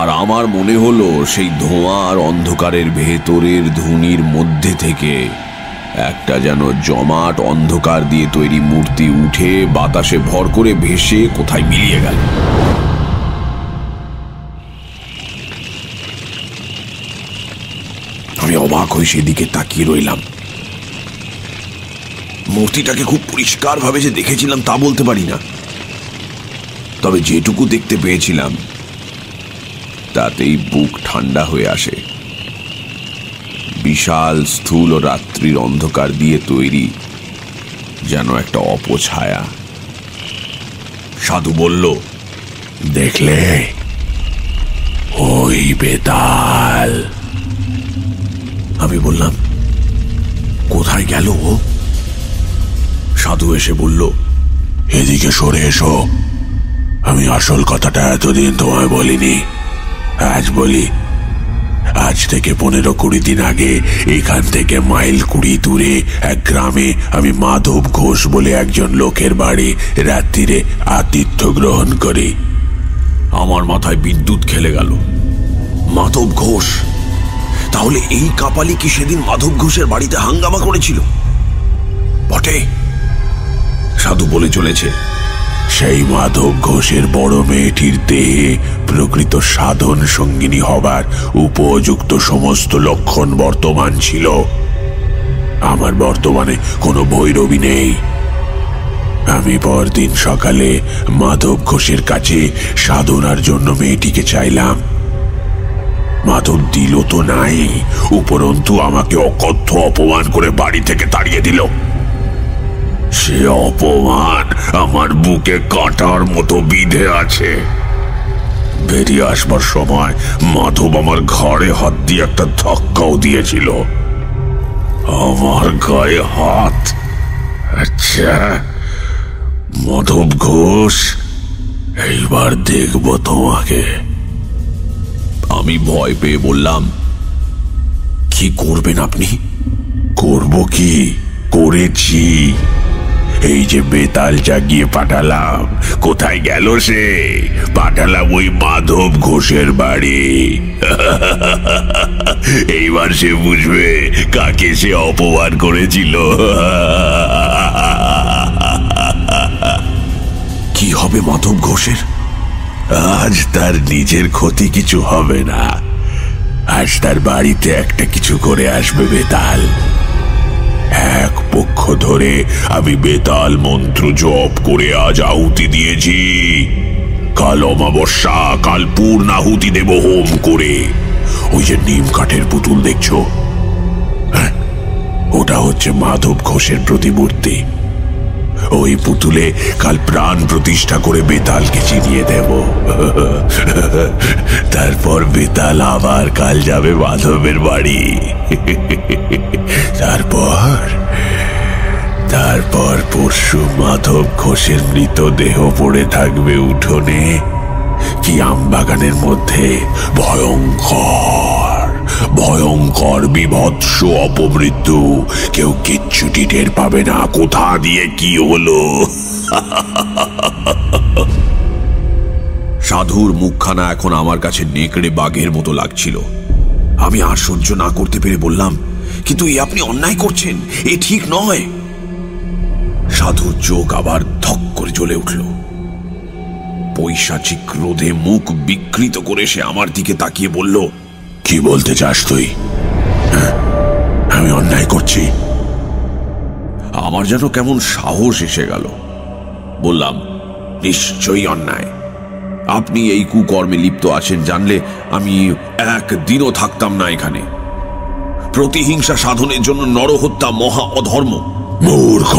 আর আমার মনে হলো সেই ধোঁয়া আর অন্ধকারের ভেতরের ধুনির মধ্যে থেকে একটা যেন জমাট অন্ধকার দিয়ে তৈরি মূর্তি উঠে বাতাসে ভর করে ভেসে কোথায় মিলিয়ে গেল। আমি অবাক হয়ে সেদিকে তাকিয়ে রইলাম। মূর্তিটাকে খুব পরিষ্কার ভাবে যে দেখেছিলাম তা বলতে পারি না, তবে যেটুকু দেখতে পেয়েছিলাম তাতেই বুক ঠান্ডা হয়ে আসে। বিশাল স্থূল ও রাত্রির অন্ধকার দিয়ে তৈরি যেন একটা অপছায়া। সাধু বলল, দেখলে, ওই বেতাল। আমি বললাম, কোথায় গেল ও? সাধু এসে বলল, এদিকে সরে এসো। আমি আসল কথাটা এতদিন তোমায় বলিনি, আজ বলি। আজ থেকে 15-20 দিন আগে এখান থেকে মাইল 20 দূরে এক গ্রামে আমি মাধব ঘোষ বলে একজন লোকের বাড়ি রাত্রিরে আতিথ্য গ্রহণ করি। আমার মাথায় বিদ্যুৎ খেলে গেল। মাধব ঘোষ? তাহলে এই কাপালি কি সেদিন মাধব ঘোষের বাড়িতে হাঙ্গামা করেছিল? বটে, সাধু বলে চলেছে। সেই মাধব ঘোষের বড় মেয়েটির দেহে প্রকৃত সাধন সঙ্গিনী হবার উপযুক্ত সমস্ত লক্ষণ বর্তমান ছিল। আমার বর্তমানে কোনো ভৈরবী নেই। আমি পরদিন সকালে মাধব ঘোষের কাছে সাধনার জন্য মেয়েটিকে চাইলাম। মাধব দিল তো নাই, উপরন্তু আমাকে অকথ্য অপমান করে বাড়ি থেকে তাড়িয়ে দিল। সে অপমান আমার বুকে কাঁটার মতো বিঁধে আছে। বেরিয়ে আসবার সময় মাধব আমার ঘাড়ে হাত দিয়ে একটা ধাক্কাও দিয়েছিল। আমার গায়ে হাত। আচ্ছা মাধব ঘোষ, এইবার দেখব তোমাকে। আমি ভয় পেয়ে বললাম, কি করবেন আপনি? করব কি, করেছি। এই যে বেতাল জাগিয়ে পাঠালাম, কোথায় গেল সে? পাঠালাম ওই মাধব ঘোষের বাড়ি। এইবার সে বুঝবে কাকে সে অপমান করেছিল। কি হবে মাধব ঘোষের? আজ তার নিজের ক্ষতি কিছু হবে না। আজ তার বাড়িতে একটা কিছু করে আসবে বেতাল। এক পক্ষ ধরে আমি বেতাল মন্ত্র জপ করে আজ আহুতি দিয়েছি। কাল অমাবস্যা, কাল পূর্ণাহুতি দেব হোম করে। ওই যে নিম কাঠের পুতুল দেখছো, ওটা হচ্ছে মাধব ঘোষের প্রতিমূর্তি। ওই পুতুলে কাল প্রাণ প্রতিষ্ঠা করে বেতালকে চিনিয়ে দেব। তারপর বেতাল আবার কাল যাবে মাধবের বাড়ি। তারপর পরশু মাধব ঘোষের মৃতদেহ পড়ে থাকবে উঠোনে কি আমবাগানের মধ্যে। ভয়ঙ্কর বিভৎস অপমৃত্যু। কেউ কিচ্ছুটি টের পাবে না কোথা দিয়ে কি হলো। সাধুর মুখখানা এখন আমার কাছে নেকড়ে বাঘের মতো লাগছিল। আমি আর সহ্য না করতে পেরে বললাম, কিন্তু এ আপনি অন্যায় করছেন, এ ঠিক নয়। সাধুর চোখ আবার ধক করে জ্বলে উঠল। পৈশাচিক ক্রোধে মুখ বিকৃত করে সে আমার দিকে তাকিয়ে বলল, কি বলতে চাস তুই? আমি অন্যায় করছি? আমার যেন কেমন সাহস এসে গেল। বললাম, নিশ্চয়ই অন্যায়। আপনি এই কুকর্মে লিপ্ত আছেন জানলে আমি একদিনও থাকতাম না এখানে। প্রতিহিংসা সাধনের জন্য নরহত্যা মহা অধর্ম। মূর্খ!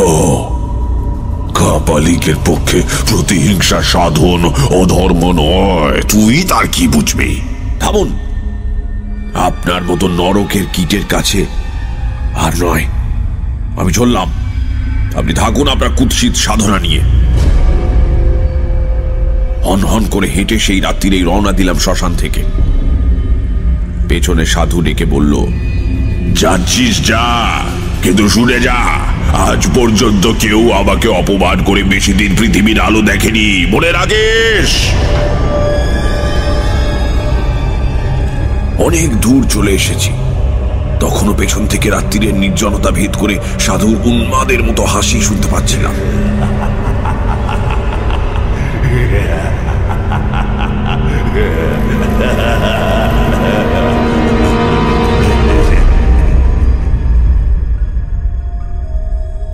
কাপালিকের পক্ষে প্রতিহিংসা সাধন অধর্ম নয়, তুই তার কি বুঝবি? থামুন, আপনার মতো নরকের কীটের কাছে আর নয়। আমি চললাম, আপনি থাকুন আপনার কুৎসিত সাধনা নিয়ে। হন করে হেঁটে সেই রাত্রিরেই রওনা দিলাম শ্মশান থেকে। পেছনে সাধু ডেকে বলল, যাচ্ছিস যা, কিন্তু শুনে যা, আজ পর্যন্ত কেউ আমাকে অপমান করে বেশি দিন পৃথিবীর আলো দেখেনি, মনে রাখিস। অনেক দূর চলে এসেছি, তখনও পেছন থেকে রাত্রিরের নির্জনতা ভেদ করে সাধুর উন্মাদের মতো হাসি শুনতে পাচ্ছিলাম।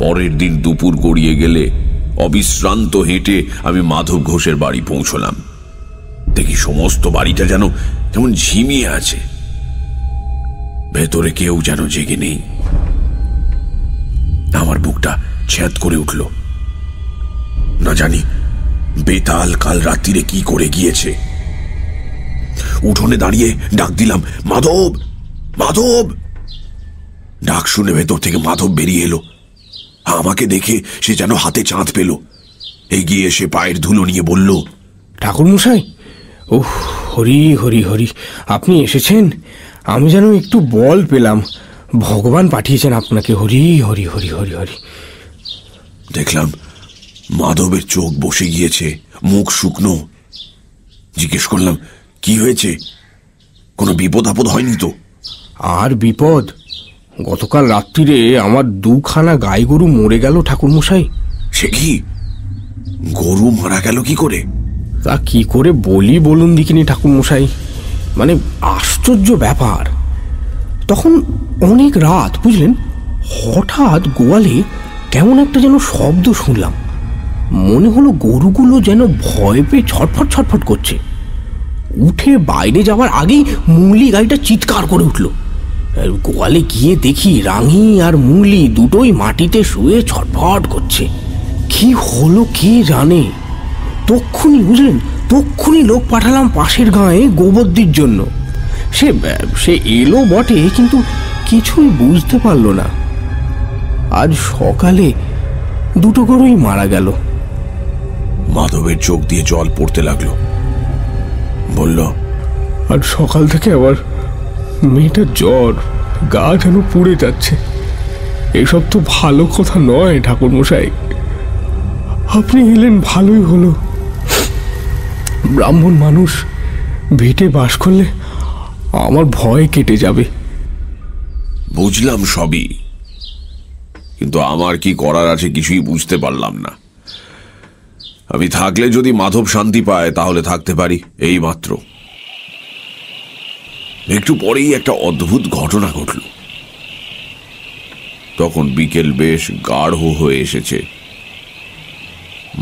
পরের দিন দুপুর গড়িয়ে গেলে অবিশ্রান্ত হেঁটে আমি মাধব ঘোষের বাড়ি পৌঁছলাম। দেখি সমস্ত বাড়িটা যেন কেমন ঝিমিয়ে আছে, ভেতরে কেউ যেন জেগে নেই। আমার বুকটা ছ্যাঁত করে উঠল। না জানি বেতাল কাল রাত্রিরে কি করে গিয়েছে। উঠোনে দাঁড়িয়ে ডাক দিলাম, মাধব, মাধব। ডাক শুনে ভেতর থেকে মাধব বেরিয়ে এলো। আমাকে দেখে সে যেন হাতে চাঁদ পেল। এগিয়ে এসে পায়ের ধুলো নিয়ে বলল, ঠাকুর মশাই, ওহ হরি হরি হরি, আপনি এসেছেন। আমি যেন একটু বল পেলাম। ভগবান পাঠিয়েছেন আপনাকে। হরি হরি হরি হরি হরি। দেখলাম মাধবের চোখ বসে গিয়েছে, মুখ শুকনো। জিজ্ঞেস করলাম, কি হয়েছে? কোনো বিপদ আপদ হয়নি তো? আর বিপদ? গতকাল রাত্রিরে আমার দুখানা গাই গরু মরে গেল ঠাকুর মশাই। সে কি? গরু মারা গেল কি করে? তা কি করে বলি বলুন দেখিনি ঠাকুর মশাই, মানে আশ্চর্য ব্যাপার। তখন অনেক রাত, বুঝলেন, হঠাৎ গোয়ালে কেমন একটা যেন শব্দ শুনলাম। মনে হলো গরুগুলো যেন ভয় পেয়ে ছটফট ছটফট করছে। উঠে বাইরে যাওয়ার আগেই মুরলি গাড়িটা চিৎকার করে উঠল। গোয়ালে গিয়ে দেখি রাঙি আর মুরলি দুটোই মাটিতে শুয়ে ছটফট করছে। কি হলো কে জানে। তক্ষুনি লোক পাঠালাম পাশের গাঁয়ে গোবর্দির জন্য। সে এলো বটে, কিন্তু কিছুই বুঝতে পারলো না। আজ সকালে দুটো গরুই মারা গেল। মাধবের চোখ দিয়ে জল পড়তে লাগলো। বলল, আর সকাল থেকে আবার মেয়েটার জ্বর, গা যেন পুড়ে যাচ্ছে। এসব তো ভালো কথা নয় ঠাকুর মশাই। আপনি এলেন ভালোই হলো। ব্রাহ্মণ মানুষ, ভিটে বাস করলে আমার ভয় কেটে যাবে। বুঝলাম সবই, কিন্তু আমার কি করার আছে কিছুই বুঝতে পারলাম না। আমি থাকলে যদি মাধব শান্তি পায় তাহলে থাকতে পারি, এই মাত্র। একটু পরেই একটা অদ্ভুত ঘটনা ঘটল। তখন বিকেল বেশ গাঢ় হয়ে এসেছে।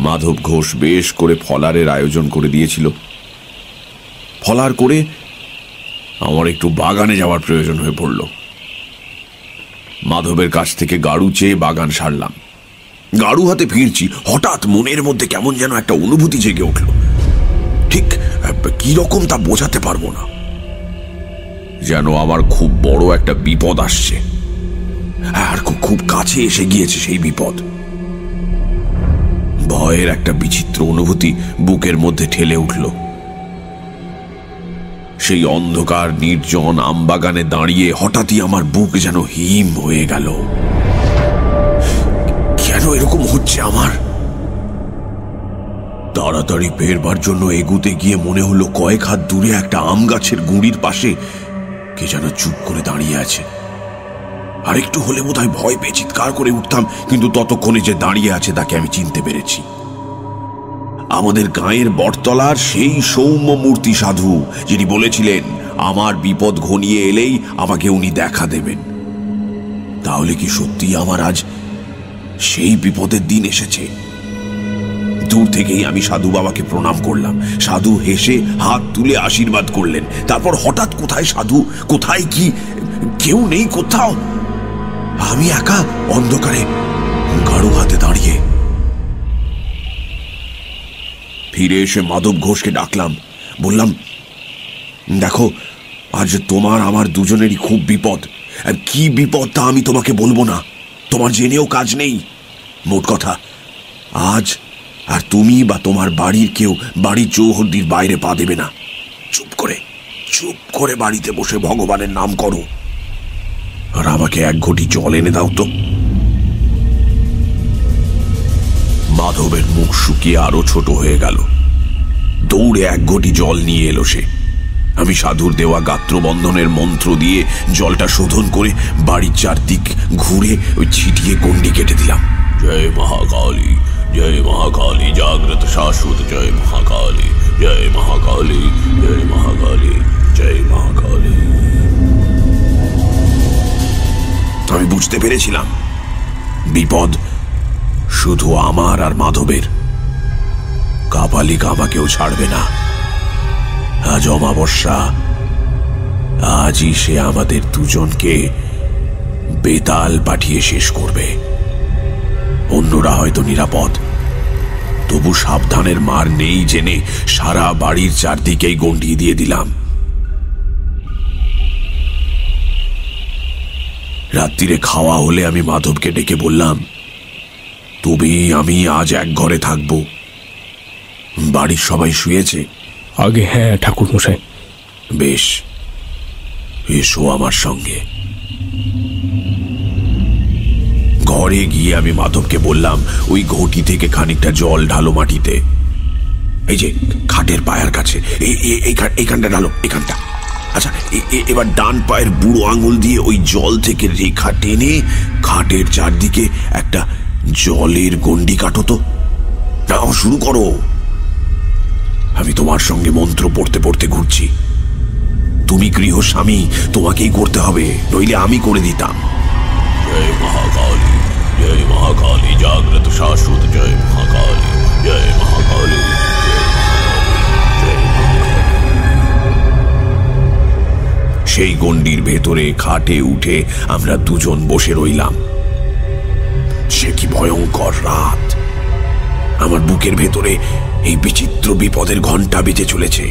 মাধব ঘোষ বেশ করে ফলারের আয়োজন করে দিয়েছিল। ফলার করে আমার একটু বাগানে যাওয়ার প্রয়োজন হয়ে পড়ল। মাধবের কাছ থেকে গাড়ু চেয়ে বাগান সারলাম। গাড়ু হাতে ফিরছি, হঠাৎ মনের মধ্যে কেমন যেন একটা অনুভূতি জেগে উঠল। ঠিক কি রকম তা বোঝাতে পারবো না, যেন আমার খুব বড় একটা বিপদ আসছে, আর খুব কাছে এসে গিয়েছে সেই বিপদ। ভয়ের একটা বিচিত্র অনুভূতি বুকের মধ্যে ঠেলে উঠল। সেই অন্ধকার নির্জন আমবাগানে দাঁড়িয়ে হঠাৎই আমার বুক যেন হিম হয়ে গেল। কেন এরকম হচ্ছে আমার? তাড়াতাড়ি ফেরবার জন্য এগুতে গিয়ে মনে হলো কয়েক হাত দূরে একটা আম গাছের গুঁড়ির পাশে কে যেন চুপ করে দাঁড়িয়ে আছে। আর একটু হলে বোধহয় ভয় পেয়ে চিৎকার করে উঠতাম, কিন্তু ততক্ষণে যে দাঁড়িয়ে আছে তাকে আমি চিনতে পেরেছি। আমাদের গাঁয়ের বটতলার সেই সৌম্য মূর্তি সাধু, যিনি বলেছিলেন আমার বিপদ ঘনিয়ে এলেই আমাকে উনি দেখা দেবেন। তাহলে কি সত্যি আমার আজ সেই বিপদের দিন এসেছে? দূর থেকেই আমি সাধু বাবাকে প্রণাম করলাম। সাধু হেসে হাত তুলে আশীর্বাদ করলেন। তারপর হঠাৎ কোথায় সাধু, কোথায় কি, কেউ নেই কোথাও। আমি একা অন্ধকারে গাড়ু হাতে দাঁড়িয়ে। ফিরে এসে মাধব ঘোষকে ডাকলাম, বললাম, দেখো আজ তোমার আমার দুজনেরই খুব বিপদ। কি বিপদ তা আমি তোমাকে বলবো না, তোমার জেনেও কাজ নেই। মোট কথা, আজ আর তুমি বা তোমার বাড়ির কেউ বাড়ির চৌহদ্দির বাইরে পা দেবে না। চুপ করে বাড়িতে বসে ভগবানের নাম করো। আর আমাকে এক ঘটি জল এনে দাও তো। মাধবের মুখ শুকিয়ে আরো ছোট হয়ে গেল। দৌড়ে এক ঘটি জল নিয়ে এলো সে। আমি সাধুর দেওয়া গাত্রবন্ধনের মন্ত্র দিয়ে জলটা শোধন করে বাড়ির চারদিক ঘুরে ওই ছিটিয়ে গন্ডি কেটে দিলাম। জয় মহাকালী, জয় মহাকালী জাগ্রত শাশ্বত, জয় মহাকালী, জয় মহাকালী, জয় মহাকালী, জয় মহাকালী। আমি বুঝতে পেরেছিলাম বিপদ শুধু আমার আর মাধবের। কাপালিকা আমাকেও ছাড়বে না। আজ অমাবস্যা, আজই সে আমাদের দুজনকে বেতাল পাঠিয়ে শেষ করবে। অন্যরা হয়তো নিরাপদ, তবু সাবধানের মার নেই জেনে সারা বাড়ির চারদিকেই গন্ডি দিয়ে দিলাম। রাত্রিরে খাওয়া হলে আমি মাধবকে ডেকে বললাম, তুমি আমি আজ এক ঘরে থাকব। বাড়ির সবাই শুয়েছে? আগে হ্যাঁ ঠাকুর মশাই। বেশ, এসো আমার সঙ্গে। ঘরে গিয়ে আমি মাধবকে বললাম, ওই ঘটি থেকে খানিকটা জল ঢালো মাটিতে। এই যে খাটের পায়ের কাছে, এইখানটা ঢালো, এখানটা। আচ্ছা, এবার ডান পায়ের বুড়ো আঙুল দিয়ে ওই জল থেকে রেখা টেনে খাটের চারদিকে একটা জলের গন্ডি কাটো তো। না, শুরু করো। আমি তোমার সঙ্গে মন্ত্র পড়তে পড়তে ঘুরছি। তুমি গৃহস্বামী, তোমাকেই করতে হবে, নইলে আমি করে দিতাম। জয় মহাকালী, জয় মহাকালী জাগ্রত শাশ্বত, জয় মহাকালী, জয় মহাকালী। সেই গণ্ডির ভেতরে খাটে উঠে আমরা দুজন বসে রইলাম। সে কি ভয়ঙ্কর রাত! আমার বুকের ভেতরে এই বিচিত্র বিপদের ঘণ্টা বেজে চলেছে।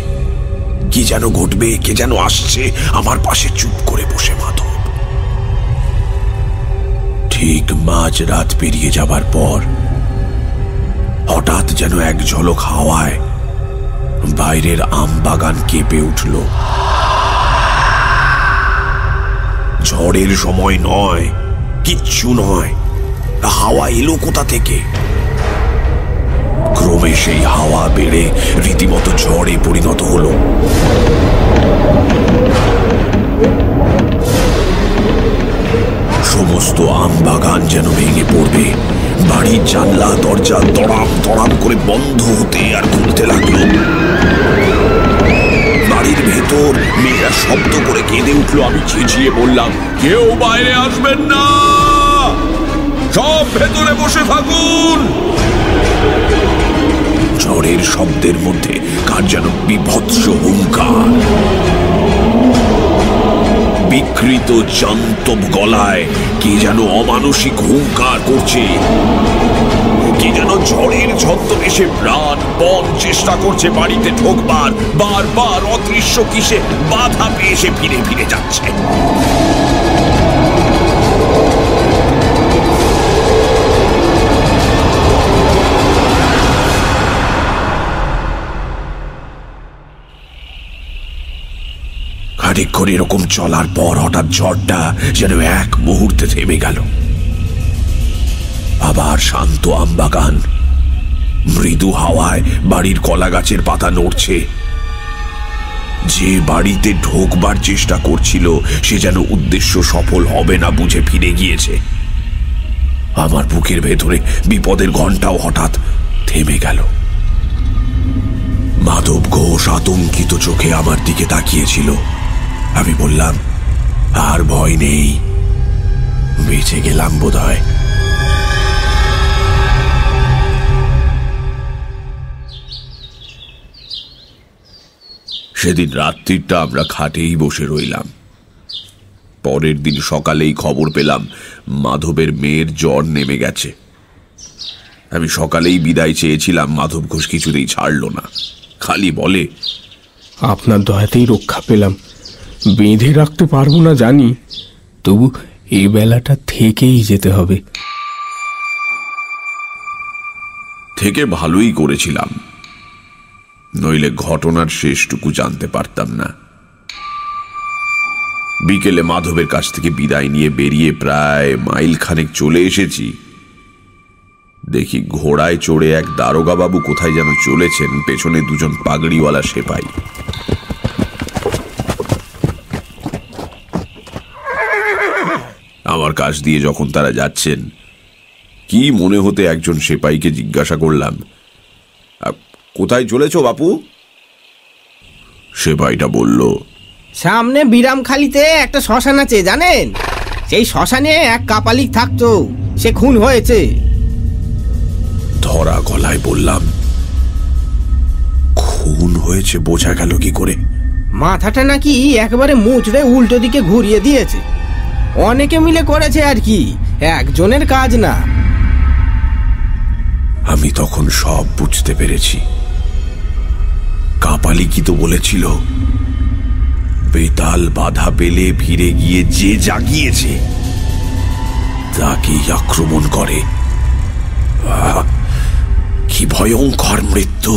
কি যেন ঘটবে, কে যেন আসছে আমার পাশে চুপ করে বসে মাধব। ঠিক মাঝ রাত পেরিয়ে যাবার পর হঠাৎ যেন এক ঝলক হাওয়ায় বাইরের আম বাগান কেঁপে উঠল। ঝড়ের সময় নয়, কিচ্ছু নয়, হাওয়া এলো কোথা থেকে? ক্রমে সেই হাওয়া বেড়ে রীতিমতো ঝড়ে পরিণত হলো। সমস্ত আম বাগান যেন ভেঙে পড়বে। বাড়ির জানলা দরজা দড়াম দড়াম করে বন্ধ হতে আর খুলতে লাগলো। বাড়ির ভেতর মেয়েরা শব্দ করে কেঁদে উঠলো। আমি চেঁচিয়ে বললাম, কেউ বাইরে আসবেন না, সব ভেতরে বসে থাকুন। ঝড়ের শব্দের মধ্যে কার যেন বিভৎস হুঙ্কার। বিকৃত জান্তব গলায় কে যেন অমানসিক হুঙ্কার করছে। কি যেন ঝড়ের ছদ্মবেশে প্রাণ বন চেষ্টা করছে বাড়িতে ঢোকবার, বারবার অদৃশ্য কিসে বাধা পেয়ে সে ফিরে ফিরে যাচ্ছে। খানিকক্ষণ এরকম চলার পর হঠাৎ ঝড়টা যেন এক মুহূর্তে থেমে গেল। আবার শান্ত আমবাগান, মৃদু হাওয়ায় বাড়ির কলা গাছের পাতা নড়ছে। যে বাড়িতে ঢোকবার চেষ্টা করছিল সে যেন উদ্দেশ্য সফল হবে না বুঝে ফিরে গিয়েছে। আমার বুকের ভেতরে বিপদের ঘণ্টাও হঠাৎ থেমে গেল। মাধব ঘোষ আতঙ্কিত চোখে আমার দিকে তাকিয়েছিল। আমি বললাম, আর ভয় নেই, বেঁচে গেলাম বোধহয়। সেদিন রাত্রিটা আমরা খাটেই বসে রইলাম। পরের দিন সকালেই খবর পেলাম মাধবের মেয়ের জ্বর নেমে গেছে। আমি সকালেই বিদায় চেয়েছিলাম, মাধব ঘোষ কিছুতেই ছাড়ল না। খালি বলে, আপনার দয়াতেই রক্ষা পেলাম। বেঁধে রাখতে পারবো না জানি, তবু এই বেলাটা থেকেই যেতে হবে। থেকে ভালোই করেছিলাম, নইলে ঘটনার শেষটুকু জানতে পারতাম না। বিকেলে মাধবের কাছ থেকে বিদায় নিয়ে বেরিয়ে প্রায় মাইল খানেক চলে এসেছি। দেখি ঘোড়ায় চড়ে এক দারোগা বাবু কোথায় যেন চলেছেন, পেছনে দুজন পাগড়িওয়ালা সেপাই। আমার কাছ দিয়ে যখন তারা যাচ্ছেন, কি মনে হতে একজন সেপাইকে জিজ্ঞাসা করলাম, কোথায় চলেছ বাপু? সেপাইটা বলল, সামনে বিরামখালিতে একটা শ্মশান আছে জানেন, সেই শ্মশানে এক কাপালিক থাকতো, সে খুন হয়েছে। ধরা গলায় বললাম, খুন হয়েছে বোঝা গেল কি করে? মাথাটা নাকি একেবারে মুচড়ে উল্টো দিকে ঘুরিয়ে দিয়েছে। অনেকে মিলে করেছে আর কি, একজনের কাজ না। আমি তখন সব বুঝতে পেরেছি। কাপালি কি তো বলেছিল, বেতাল বাধা পেলে ফিরে গিয়ে যে জাগিয়েছে তাকেই আক্রমণ করে। কি ভয়ঙ্কর মৃত্যু!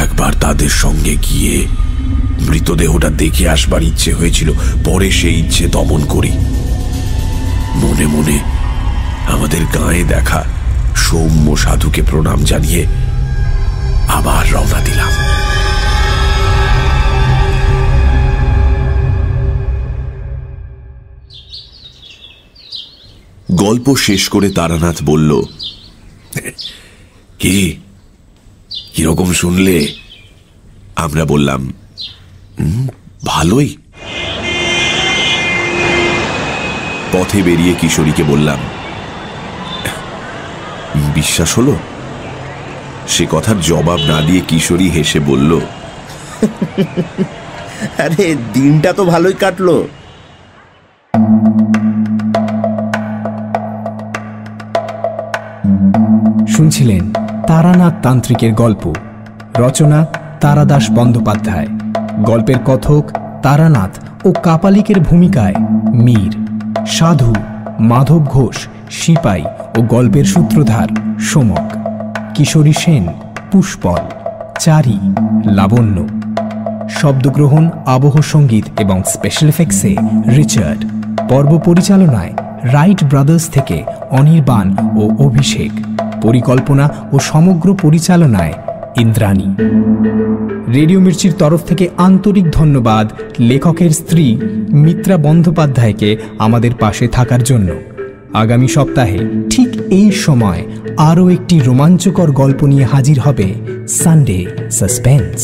একবার তাদের সঙ্গে গিয়ে মৃতদেহটা দেখে আসবার ইচ্ছে হয়েছিল, পরে সেই ইচ্ছে দমন করি। মনে মনে আমাদের গাঁয়ে দেখা সৌম্য সাধুকে প্রণাম জানিয়ে আবার রওনা দিলাম। গল্প শেষ করে তারানাথ বলল, কি কিরকম শুনলে? আমরা বললাম, ভালোই। পথে বেরিয়ে কিশোরীকে বললাম, বিশ্বাস হলো? সে কথার জবাব না দিয়ে কিশোরী হেসে বলল, আরে দিনটা তো ভালোই কাটলো। শুনছিলেন তারানাথ তান্ত্রিকের গল্প। রচনা তারাদাস বন্দ্যোপাধ্যায়। গল্পের কথক তারানাথ ও কাপালিকের ভূমিকায় মীর, সাধু মাধব ঘোষ, সিপাই ও গল্পের সূত্রধার সোমক, কিশোরী সেন পুষ্পল, চারি লাবণ্য। শব্দগ্রহণ, আবহ সঙ্গীত এবং স্পেশাল এফেক্টসে রিচার্ড। পর্ব পরিচালনায় রাইট ব্রাদার্স থেকে অনির্বাণ ও অভিষেক। পরিকল্পনা ও সমগ্র পরিচালনায় ইন্দ্রাণী। রেডিও মির্চির তরফ থেকে আন্তরিক ধন্যবাদ লেখকের স্ত্রী মিত্রা বন্দ্যোপাধ্যায়কে আমাদের পাশে থাকার জন্য। আগামী সপ্তাহে ঠিক এই সময় আরও একটি রোমাঞ্চকর গল্প নিয়ে হাজির হবে সানডে সাসপেন্স।